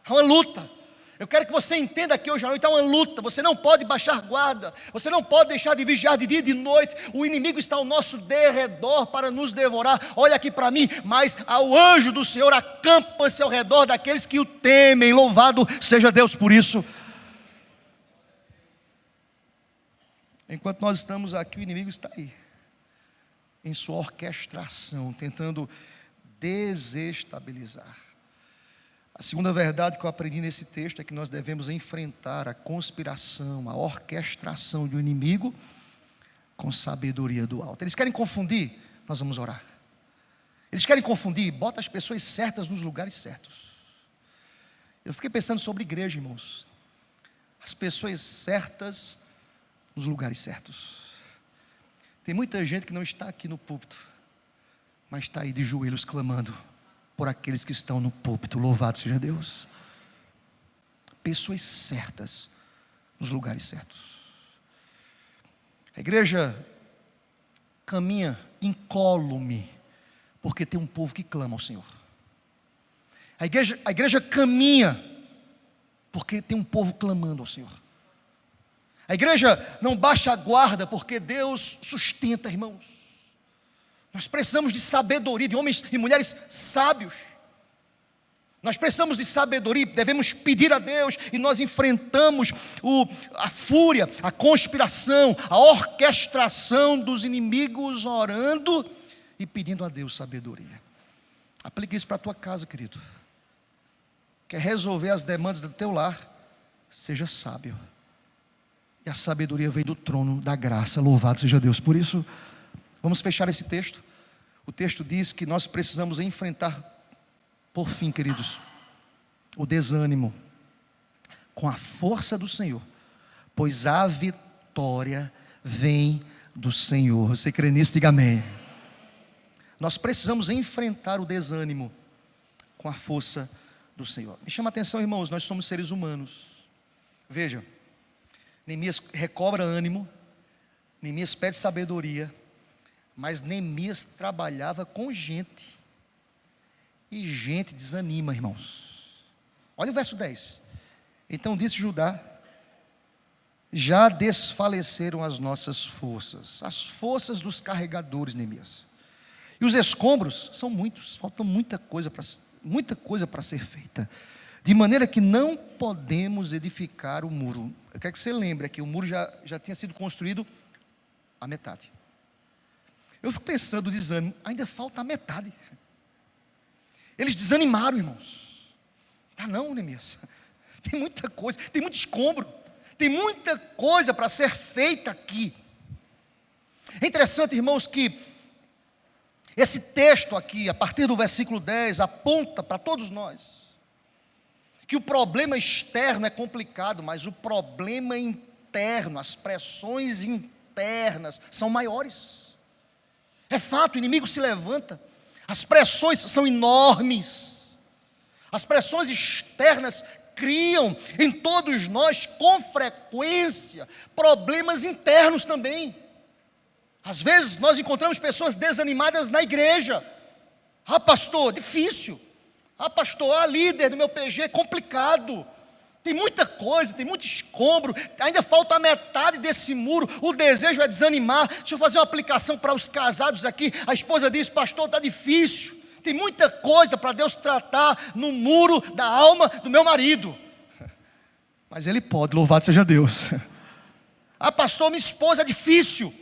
Há uma luta. Eu quero que você entenda que hoje à noite há uma luta. Você não pode baixar guarda, você não pode deixar de vigiar de dia e de noite. O inimigo está ao nosso derredor para nos devorar. Olha aqui para mim, mas ao anjo do Senhor acampa-se ao redor daqueles que o temem. Louvado seja Deus por isso. Enquanto nós estamos aqui, o inimigo está aí, em sua orquestração, tentando desestabilizar. A segunda verdade que eu aprendi nesse texto é que nós devemos enfrentar a conspiração, a orquestração do inimigo com sabedoria do alto. Eles querem confundir, nós vamos orar. Eles querem confundir, bota as pessoas certas nos lugares certos. Eu fiquei pensando sobre igreja, irmãos. As pessoas certas nos lugares certos. Tem muita gente que não está aqui no púlpito, mas está aí de joelhos clamando por aqueles que estão no púlpito. Louvado seja Deus. Pessoas certas nos lugares certos. A igreja caminha incólume porque tem um povo que clama ao Senhor. A igreja caminha porque tem um povo clamando ao Senhor. A igreja não baixa a guarda porque Deus sustenta, irmãos. Nós precisamos de sabedoria, de homens e mulheres sábios. Nós precisamos de sabedoria, devemos pedir a Deus, e nós enfrentamos a fúria, a conspiração, a orquestração dos inimigos, orando e pedindo a Deus sabedoria. Aplique isso para a tua casa, querido. Quer resolver as demandas do teu lar? Seja sábio. E a sabedoria vem do trono da graça. Louvado seja Deus. Por isso, vamos fechar esse texto. O texto diz que nós precisamos enfrentar, por fim, queridos, o desânimo com a força do Senhor, pois a vitória vem do Senhor. Você crê nisso? Diga amém. Nós precisamos enfrentar o desânimo com a força do Senhor. Me chama a atenção, irmãos, nós somos seres humanos. Veja, Neemias recobra ânimo, Neemias pede sabedoria, mas Neemias trabalhava com gente, e gente desanima, irmãos. Olha o verso 10. Então disse Judá: já desfaleceram as nossas forças, as forças dos carregadores, Neemias. E os escombros são muitos, falta muita coisa para ser feita. de maneira que não podemos edificar o muro. Eu quero que você lembre que o muro já tinha sido construído a metade. Eu fico pensando, desânimo, ainda falta a metade. Eles desanimaram, irmãos. Tá não, Neemias. Tem muita coisa, tem muito escombro, tem muita coisa para ser feita aqui. É interessante, irmãos, que esse texto aqui, a partir do versículo 10, aponta para todos nós que o problema externo é complicado, mas o problema interno, as pressões internas são maiores. É fato, o inimigo se levanta, as pressões são enormes, as pressões externas criam em todos nós, com frequência, problemas internos também. Às vezes nós encontramos pessoas desanimadas na igreja. Ah, pastor, difícil. Ah, pastor, líder do meu PG, complicado. Tem muita coisa, tem muito escombro, ainda falta a metade desse muro, o desejo é desanimar. Deixa eu fazer uma aplicação para os casados aqui. A esposa diz, pastor, está difícil. Tem muita coisa para Deus tratar no muro da alma do meu marido. Mas Ele pode, louvado seja Deus. Ah, pastor, minha esposa é difícil.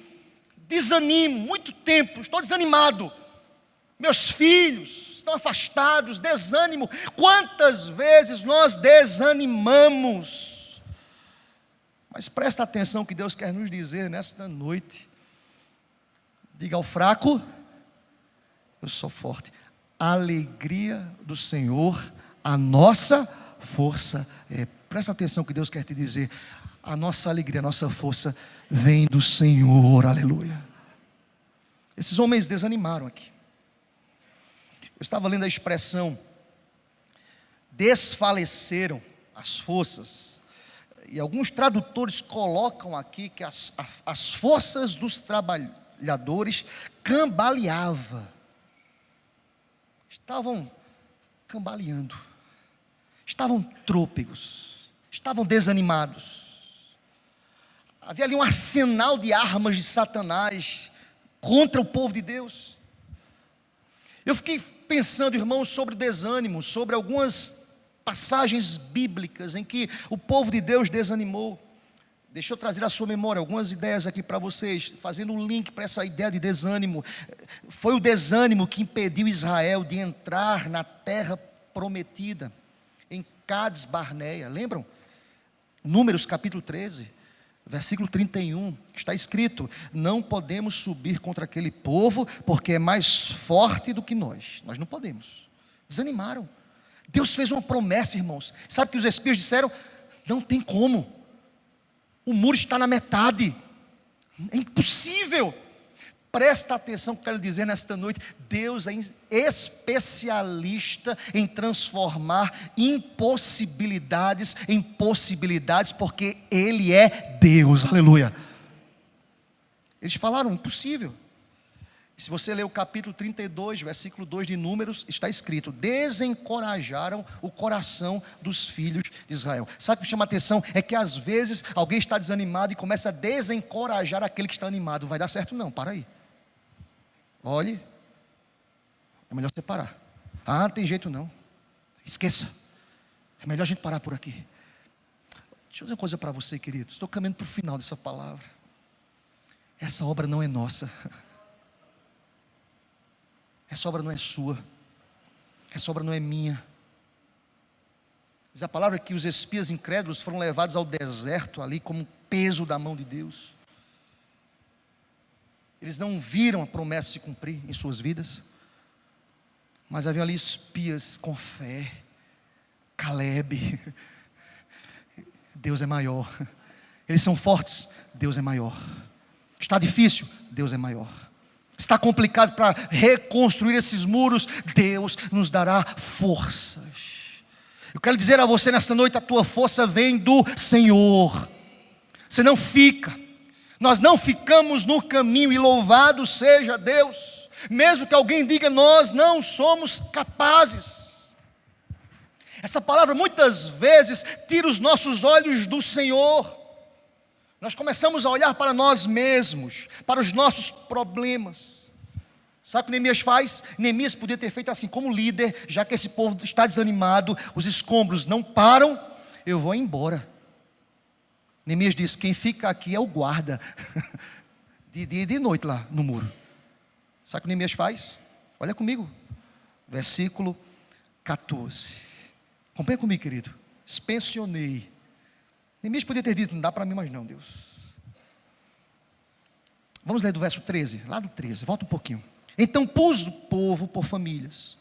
Desanimo, muito tempo, estou desanimado. Meus filhos estão afastados, desânimo. Quantas vezes nós desanimamos? Mas presta atenção que Deus quer nos dizer nesta noite. Diga ao fraco, eu sou forte. A alegria do Senhor, a nossa força é. Presta atenção que Deus quer te dizer. A nossa alegria, a nossa força vem do Senhor, aleluia. Esses homens desanimaram aqui. Eu estava lendo a expressão desfaleceram as forças, e alguns tradutores colocam aqui que as forças dos trabalhadores cambaleavam, estavam cambaleando, estavam trôpegos, estavam desanimados. Havia ali um arsenal de armas de Satanás contra o povo de Deus. Eu fiquei pensando, irmãos, sobre o desânimo, sobre algumas passagens bíblicas em que o povo de Deus desanimou. Deixa eu trazer à sua memória algumas ideias aqui para vocês, fazendo um link para essa ideia de desânimo. Foi o desânimo que impediu Israel de entrar na terra prometida, em Cades Barneia, lembram? Números capítulo 13, versículo 31, está escrito: não podemos subir contra aquele povo, porque é mais forte do que nós não podemos. Desanimaram. Deus fez uma promessa, irmãos. Sabe o que os espias disseram? Não tem como, o muro está na metade, é impossível. Presta atenção que eu quero dizer nesta noite. Deus é especialista em transformar impossibilidades em possibilidades, porque Ele é Deus, aleluia. Eles falaram, impossível. E se você ler o capítulo 32, versículo 2 de Números, está escrito: desencorajaram o coração dos filhos de Israel. Sabe o que chama a atenção? É que às vezes alguém está desanimado e começa a desencorajar aquele que está animado. Vai dar certo não, para aí. Olhe, é melhor você parar. Ah, não tem jeito não, esqueça, é melhor a gente parar por aqui. Deixa eu dizer uma coisa para você, querido. Estou caminhando para o final dessa palavra. Essa obra não é nossa, essa obra não é sua, essa obra não é minha. Diz a palavra que os espias incrédulos foram levados ao deserto ali como peso da mão de Deus. Eles não viram a promessa se cumprir em suas vidas, mas haviam ali espias com fé. Caleb, Deus é maior. Eles são fortes, Deus é maior. Está difícil, Deus é maior. Está complicado para reconstruir esses muros, Deus nos dará forças. Eu quero dizer a você nesta noite: a tua força vem do Senhor. Você não fica. Nós não ficamos no caminho, e louvado seja Deus, mesmo que alguém diga nós não somos capazes. Essa palavra muitas vezes tira os nossos olhos do Senhor. Nós começamos a olhar para nós mesmos, para os nossos problemas. Sabe o que Neemias faz? Neemias podia ter feito assim, como líder, já que esse povo está desanimado, os escombros não param, eu vou embora. Neemias diz: quem fica aqui é o guarda, de dia e de noite lá no muro. Sabe o que Neemias faz? Olha comigo, versículo 14. Acompanha comigo, querido. Inspecionei. Neemias podia ter dito: não dá para mim mais não, Deus. Vamos ler do verso 13, lá do 13, volta um pouquinho. Então pus o povo por famílias,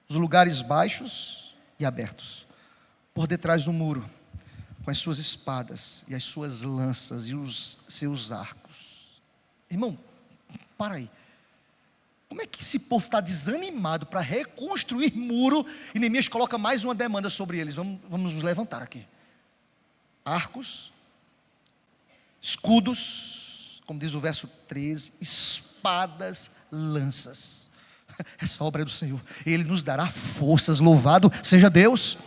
os lugares baixos e abertos, por detrás do muro, com as suas espadas e as suas lanças e os seus arcos. Irmão, para aí. Como é que esse povo está desanimado para reconstruir muro, e Neemias coloca mais uma demanda sobre eles? Vamos nos levantar aqui. Arcos, escudos, como diz o verso 13, espadas, lanças. Essa obra é do Senhor, Ele nos dará forças, louvado seja Deus.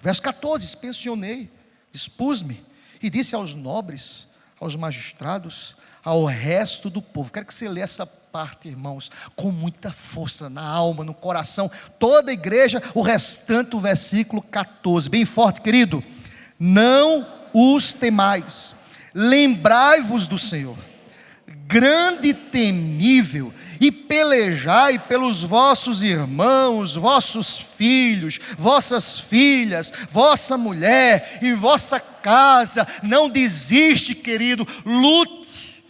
Verso 14, inspecionei, dispus-me e disse aos nobres, aos magistrados, ao resto do povo. Quero que você lê essa parte, irmãos, com muita força, na alma, no coração, toda a igreja, o restante do versículo 14, bem forte, querido. Não os temais, lembrai-vos do Senhor, grande e temível, e pelejai pelos vossos irmãos, vossos filhos, vossas filhas, vossa mulher e vossa casa. Não desiste, querido, lute,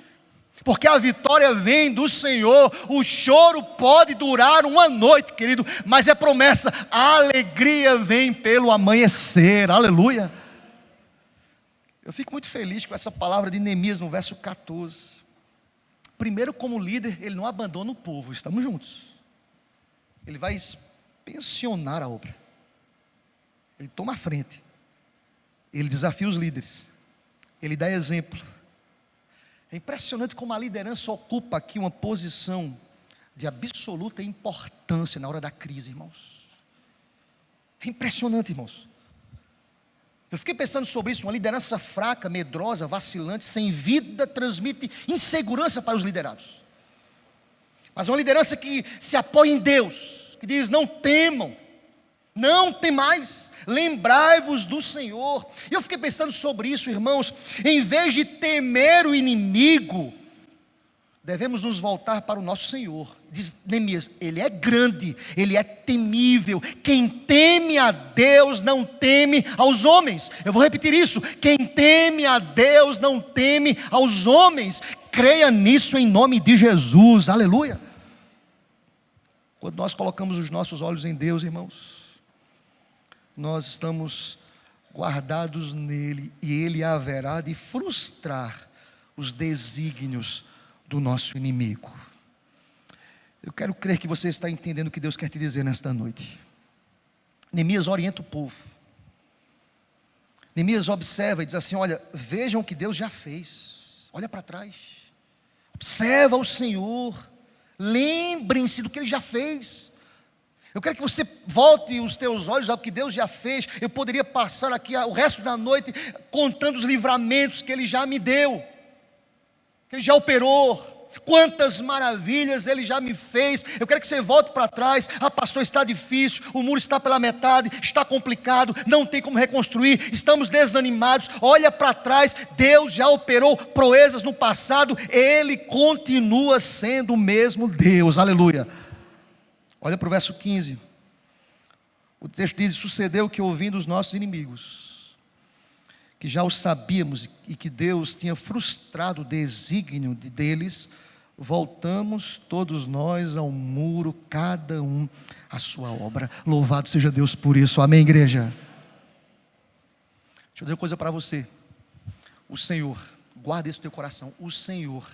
porque a vitória vem do Senhor. O choro pode durar uma noite, querido, mas é promessa, a alegria vem pelo amanhecer, aleluia. Eu fico muito feliz com essa palavra de Neemias no verso 14. Primeiro, como líder, ele não abandona o povo, estamos juntos. Ele vai inspecionar a obra, ele toma a frente, ele desafia os líderes, ele dá exemplo. É impressionante como a liderança ocupa aqui uma posição de absoluta importância na hora da crise, irmãos. É impressionante, irmãos. Eu fiquei pensando sobre isso. Uma liderança fraca, medrosa, vacilante, sem vida, transmite insegurança para os liderados. Mas uma liderança que se apoia em Deus, que diz: não temam, não temais, lembrai-vos do Senhor. E eu fiquei pensando sobre isso, irmãos. Em vez de temer o inimigo, devemos nos voltar para o nosso Senhor. Diz Neemias: Ele é grande, Ele é temível. Quem teme a Deus não teme aos homens. Eu vou repetir isso: quem teme a Deus não teme aos homens. Creia nisso em nome de Jesus, aleluia. Quando nós colocamos os nossos olhos em Deus, irmãos, nós estamos guardados nele, e Ele haverá de frustrar os desígnios do nosso inimigo. Eu quero crer que você está entendendo o que Deus quer te dizer nesta noite. Neemias orienta o povo. Neemias observa e diz assim: olha, vejam o que Deus já fez. Olha para trás, observa o Senhor, lembrem-se do que Ele já fez. Eu quero que você volte os teus olhos ao que Deus já fez. Eu poderia passar aqui o resto da noite contando os livramentos que Ele já me deu, que Ele já operou, quantas maravilhas Ele já me fez. Eu quero que você volte para trás. Pastor, está difícil, o muro está pela metade, está complicado, não tem como reconstruir, estamos desanimados. Olha para trás, Deus já operou proezas no passado, Ele continua sendo o mesmo Deus, aleluia. Olha para o verso 15, o texto diz: sucedeu que, ouvindo os nossos inimigos, que já o sabíamos, e que Deus tinha frustrado o desígnio deles, voltamos todos nós ao muro, cada um à sua obra. Louvado seja Deus por isso, amém, igreja? Deixa eu dizer uma coisa para você. O Senhor, guarda isso no teu coração, o Senhor,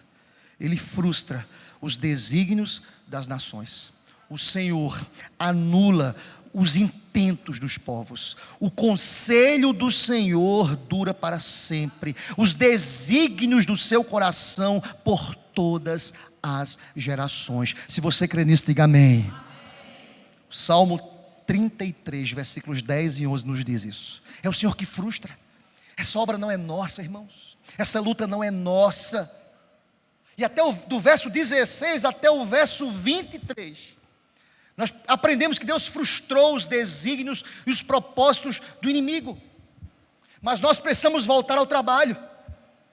Ele frustra os desígnios das nações. O Senhor anula os intentos dos povos. O conselho do Senhor dura para sempre. Os desígnios do seu coração por todas as gerações. Se você crê nisso, diga amém. O Salmo 33, versículos 10 e 11 nos diz isso. É o Senhor que frustra. Essa obra não é nossa, irmãos. Essa luta não é nossa. E do verso 16 até o verso 23, nós aprendemos que Deus frustrou os desígnios e os propósitos do inimigo. Mas nós precisamos voltar ao trabalho.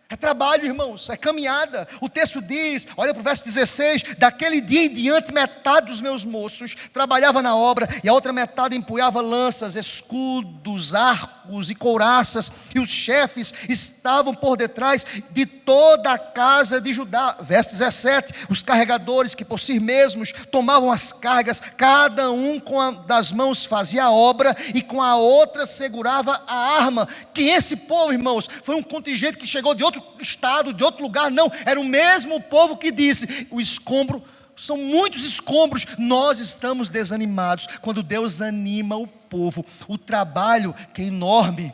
É trabalho, irmãos, é caminhada. O texto diz, olha para o verso 16: daquele dia em diante, metade dos meus moços trabalhava na obra, e a outra metade empunhava lanças, escudos, arcos e couraças, e os chefes estavam por detrás de toda a casa de Judá. Verso 17: os carregadores que por si mesmos tomavam as cargas, cada um com a das mãos fazia a obra, e com a outra segurava a arma. Que esse povo, irmãos, foi um contingente que chegou de outro estado, de outro lugar? Não, era o mesmo povo que disse: o escombro, são muitos escombros. Nós estamos desanimados. Quando Deus anima o povo, o trabalho que é enorme,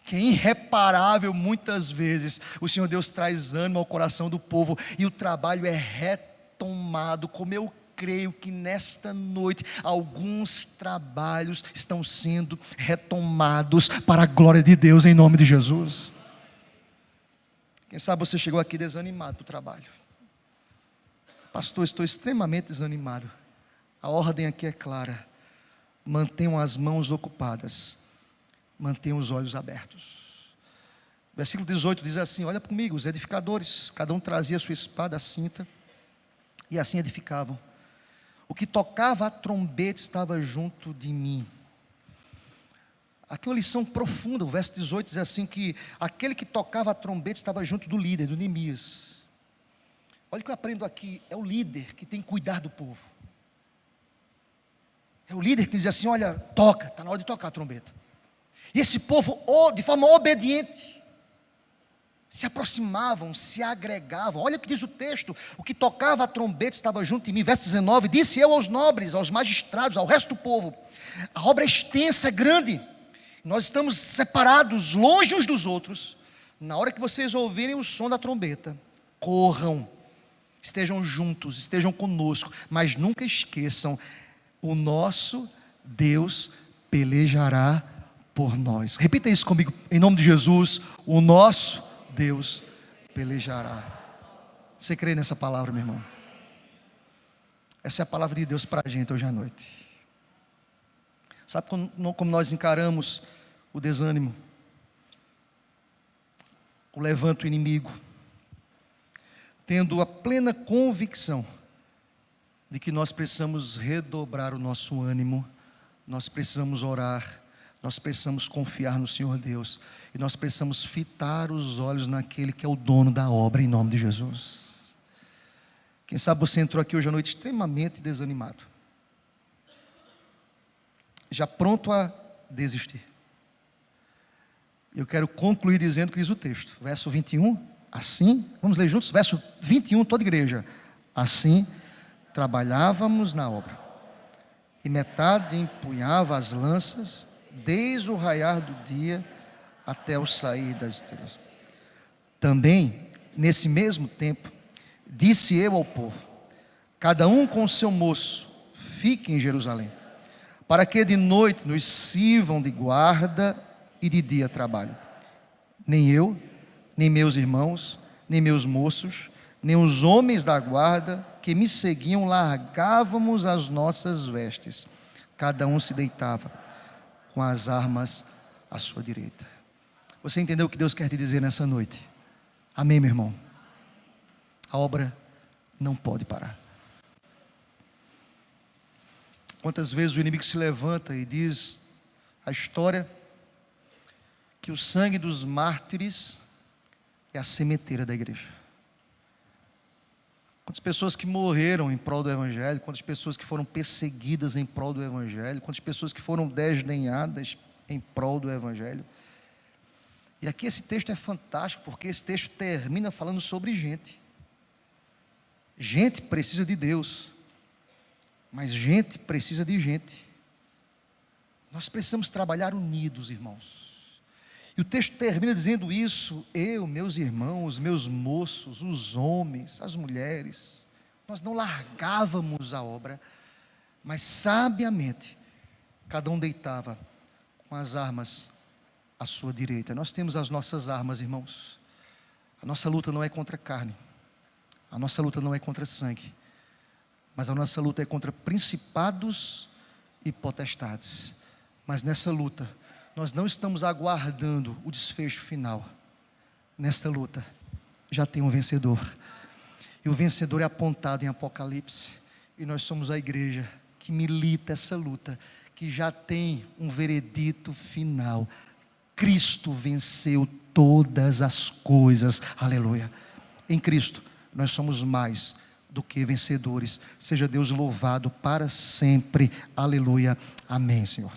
que é irreparável, muitas vezes o Senhor Deus traz ânimo ao coração do povo, e o trabalho é retomado. Como eu creio que nesta noite alguns trabalhos estão sendo retomados para a glória de Deus, em nome de Jesus. Quem sabe você chegou aqui desanimado para o trabalho. Pastor, estou extremamente desanimado. A ordem aqui é clara: mantenham as mãos ocupadas, mantenham os olhos abertos. Versículo 18 diz assim: olha comigo, os edificadores, cada um trazia a sua espada, a cinta, e assim edificavam. O que tocava a trombeta estava junto de mim. Aqui é uma lição profunda. O verso 18 diz assim, que aquele que tocava a trombeta estava junto do líder, do Neemias. Olha o que eu aprendo aqui: é o líder que tem que cuidar do povo. É o líder que diz assim: olha, toca, está na hora de tocar a trombeta. E esse povo, de forma obediente, se aproximavam, se agregavam. Olha o que diz o texto: o que tocava a trombeta estava junto de mim. Verso 19: disse eu aos nobres, aos magistrados, ao resto do povo: a obra é extensa, é grande, nós estamos separados, longe uns dos outros. Na hora que vocês ouvirem o som da trombeta, corram, estejam juntos, estejam conosco, mas nunca esqueçam: o nosso Deus pelejará por nós. Repita isso comigo, em nome de Jesus: o nosso Deus pelejará. Você crê nessa palavra, meu irmão? Essa é a palavra de Deus para a gente hoje à noite. Sabe como nós encaramos o desânimo, o levanta inimigo? Tendo a plena convicção de que nós precisamos redobrar o nosso ânimo, nós precisamos orar, nós precisamos confiar no Senhor Deus, e nós precisamos fitar os olhos naquele que é o dono da obra, em nome de Jesus. Quem sabe você entrou aqui hoje à noite extremamente desanimado, já pronto a desistir. Eu quero concluir dizendo o que diz o texto, verso 21, assim, vamos ler juntos, verso 21, toda igreja: assim trabalhávamos na obra, e metade empunhava as lanças, desde o raiar do dia até o sair das estrelas. Também, nesse mesmo tempo, disse eu ao povo: cada um com o seu moço, fique em Jerusalém, para que de noite nos sirvam de guarda e de dia trabalho. Nem eu, nem meus irmãos, nem meus moços, nem os homens da guarda que me seguiam largávamos as nossas vestes. Cada um se deitava com as armas à sua direita. Você entendeu o que Deus quer te dizer nessa noite? Amém, meu irmão? A obra não pode parar. Quantas vezes o inimigo se levanta e diz a história que o sangue dos mártires é a sementeira da igreja. Quantas pessoas que morreram em prol do Evangelho, quantas pessoas que foram perseguidas em prol do Evangelho, quantas pessoas que foram desdenhadas em prol do Evangelho. E aqui esse texto é fantástico, porque esse texto termina falando sobre gente. Gente precisa de Deus, mas gente precisa de gente. Nós precisamos trabalhar unidos, irmãos. E o texto termina dizendo isso: eu, meus irmãos, meus moços, os homens, as mulheres, nós não largávamos a obra, mas sabiamente, cada um deitava com as armas à sua direita. Nós temos as nossas armas, irmãos. A nossa luta não é contra a carne, A nossa luta não é contra sangue, mas a nossa luta é contra principados e potestades. Mas nessa luta, nós não estamos aguardando o desfecho final. Nesta luta, já tem um vencedor. E o vencedor é apontado em Apocalipse. E nós somos a igreja que milita essa luta, que já tem um veredito final. Cristo venceu todas as coisas. Aleluia. Em Cristo, nós somos mais do que vencedores. Seja Deus louvado para sempre. Aleluia. Amém, Senhor.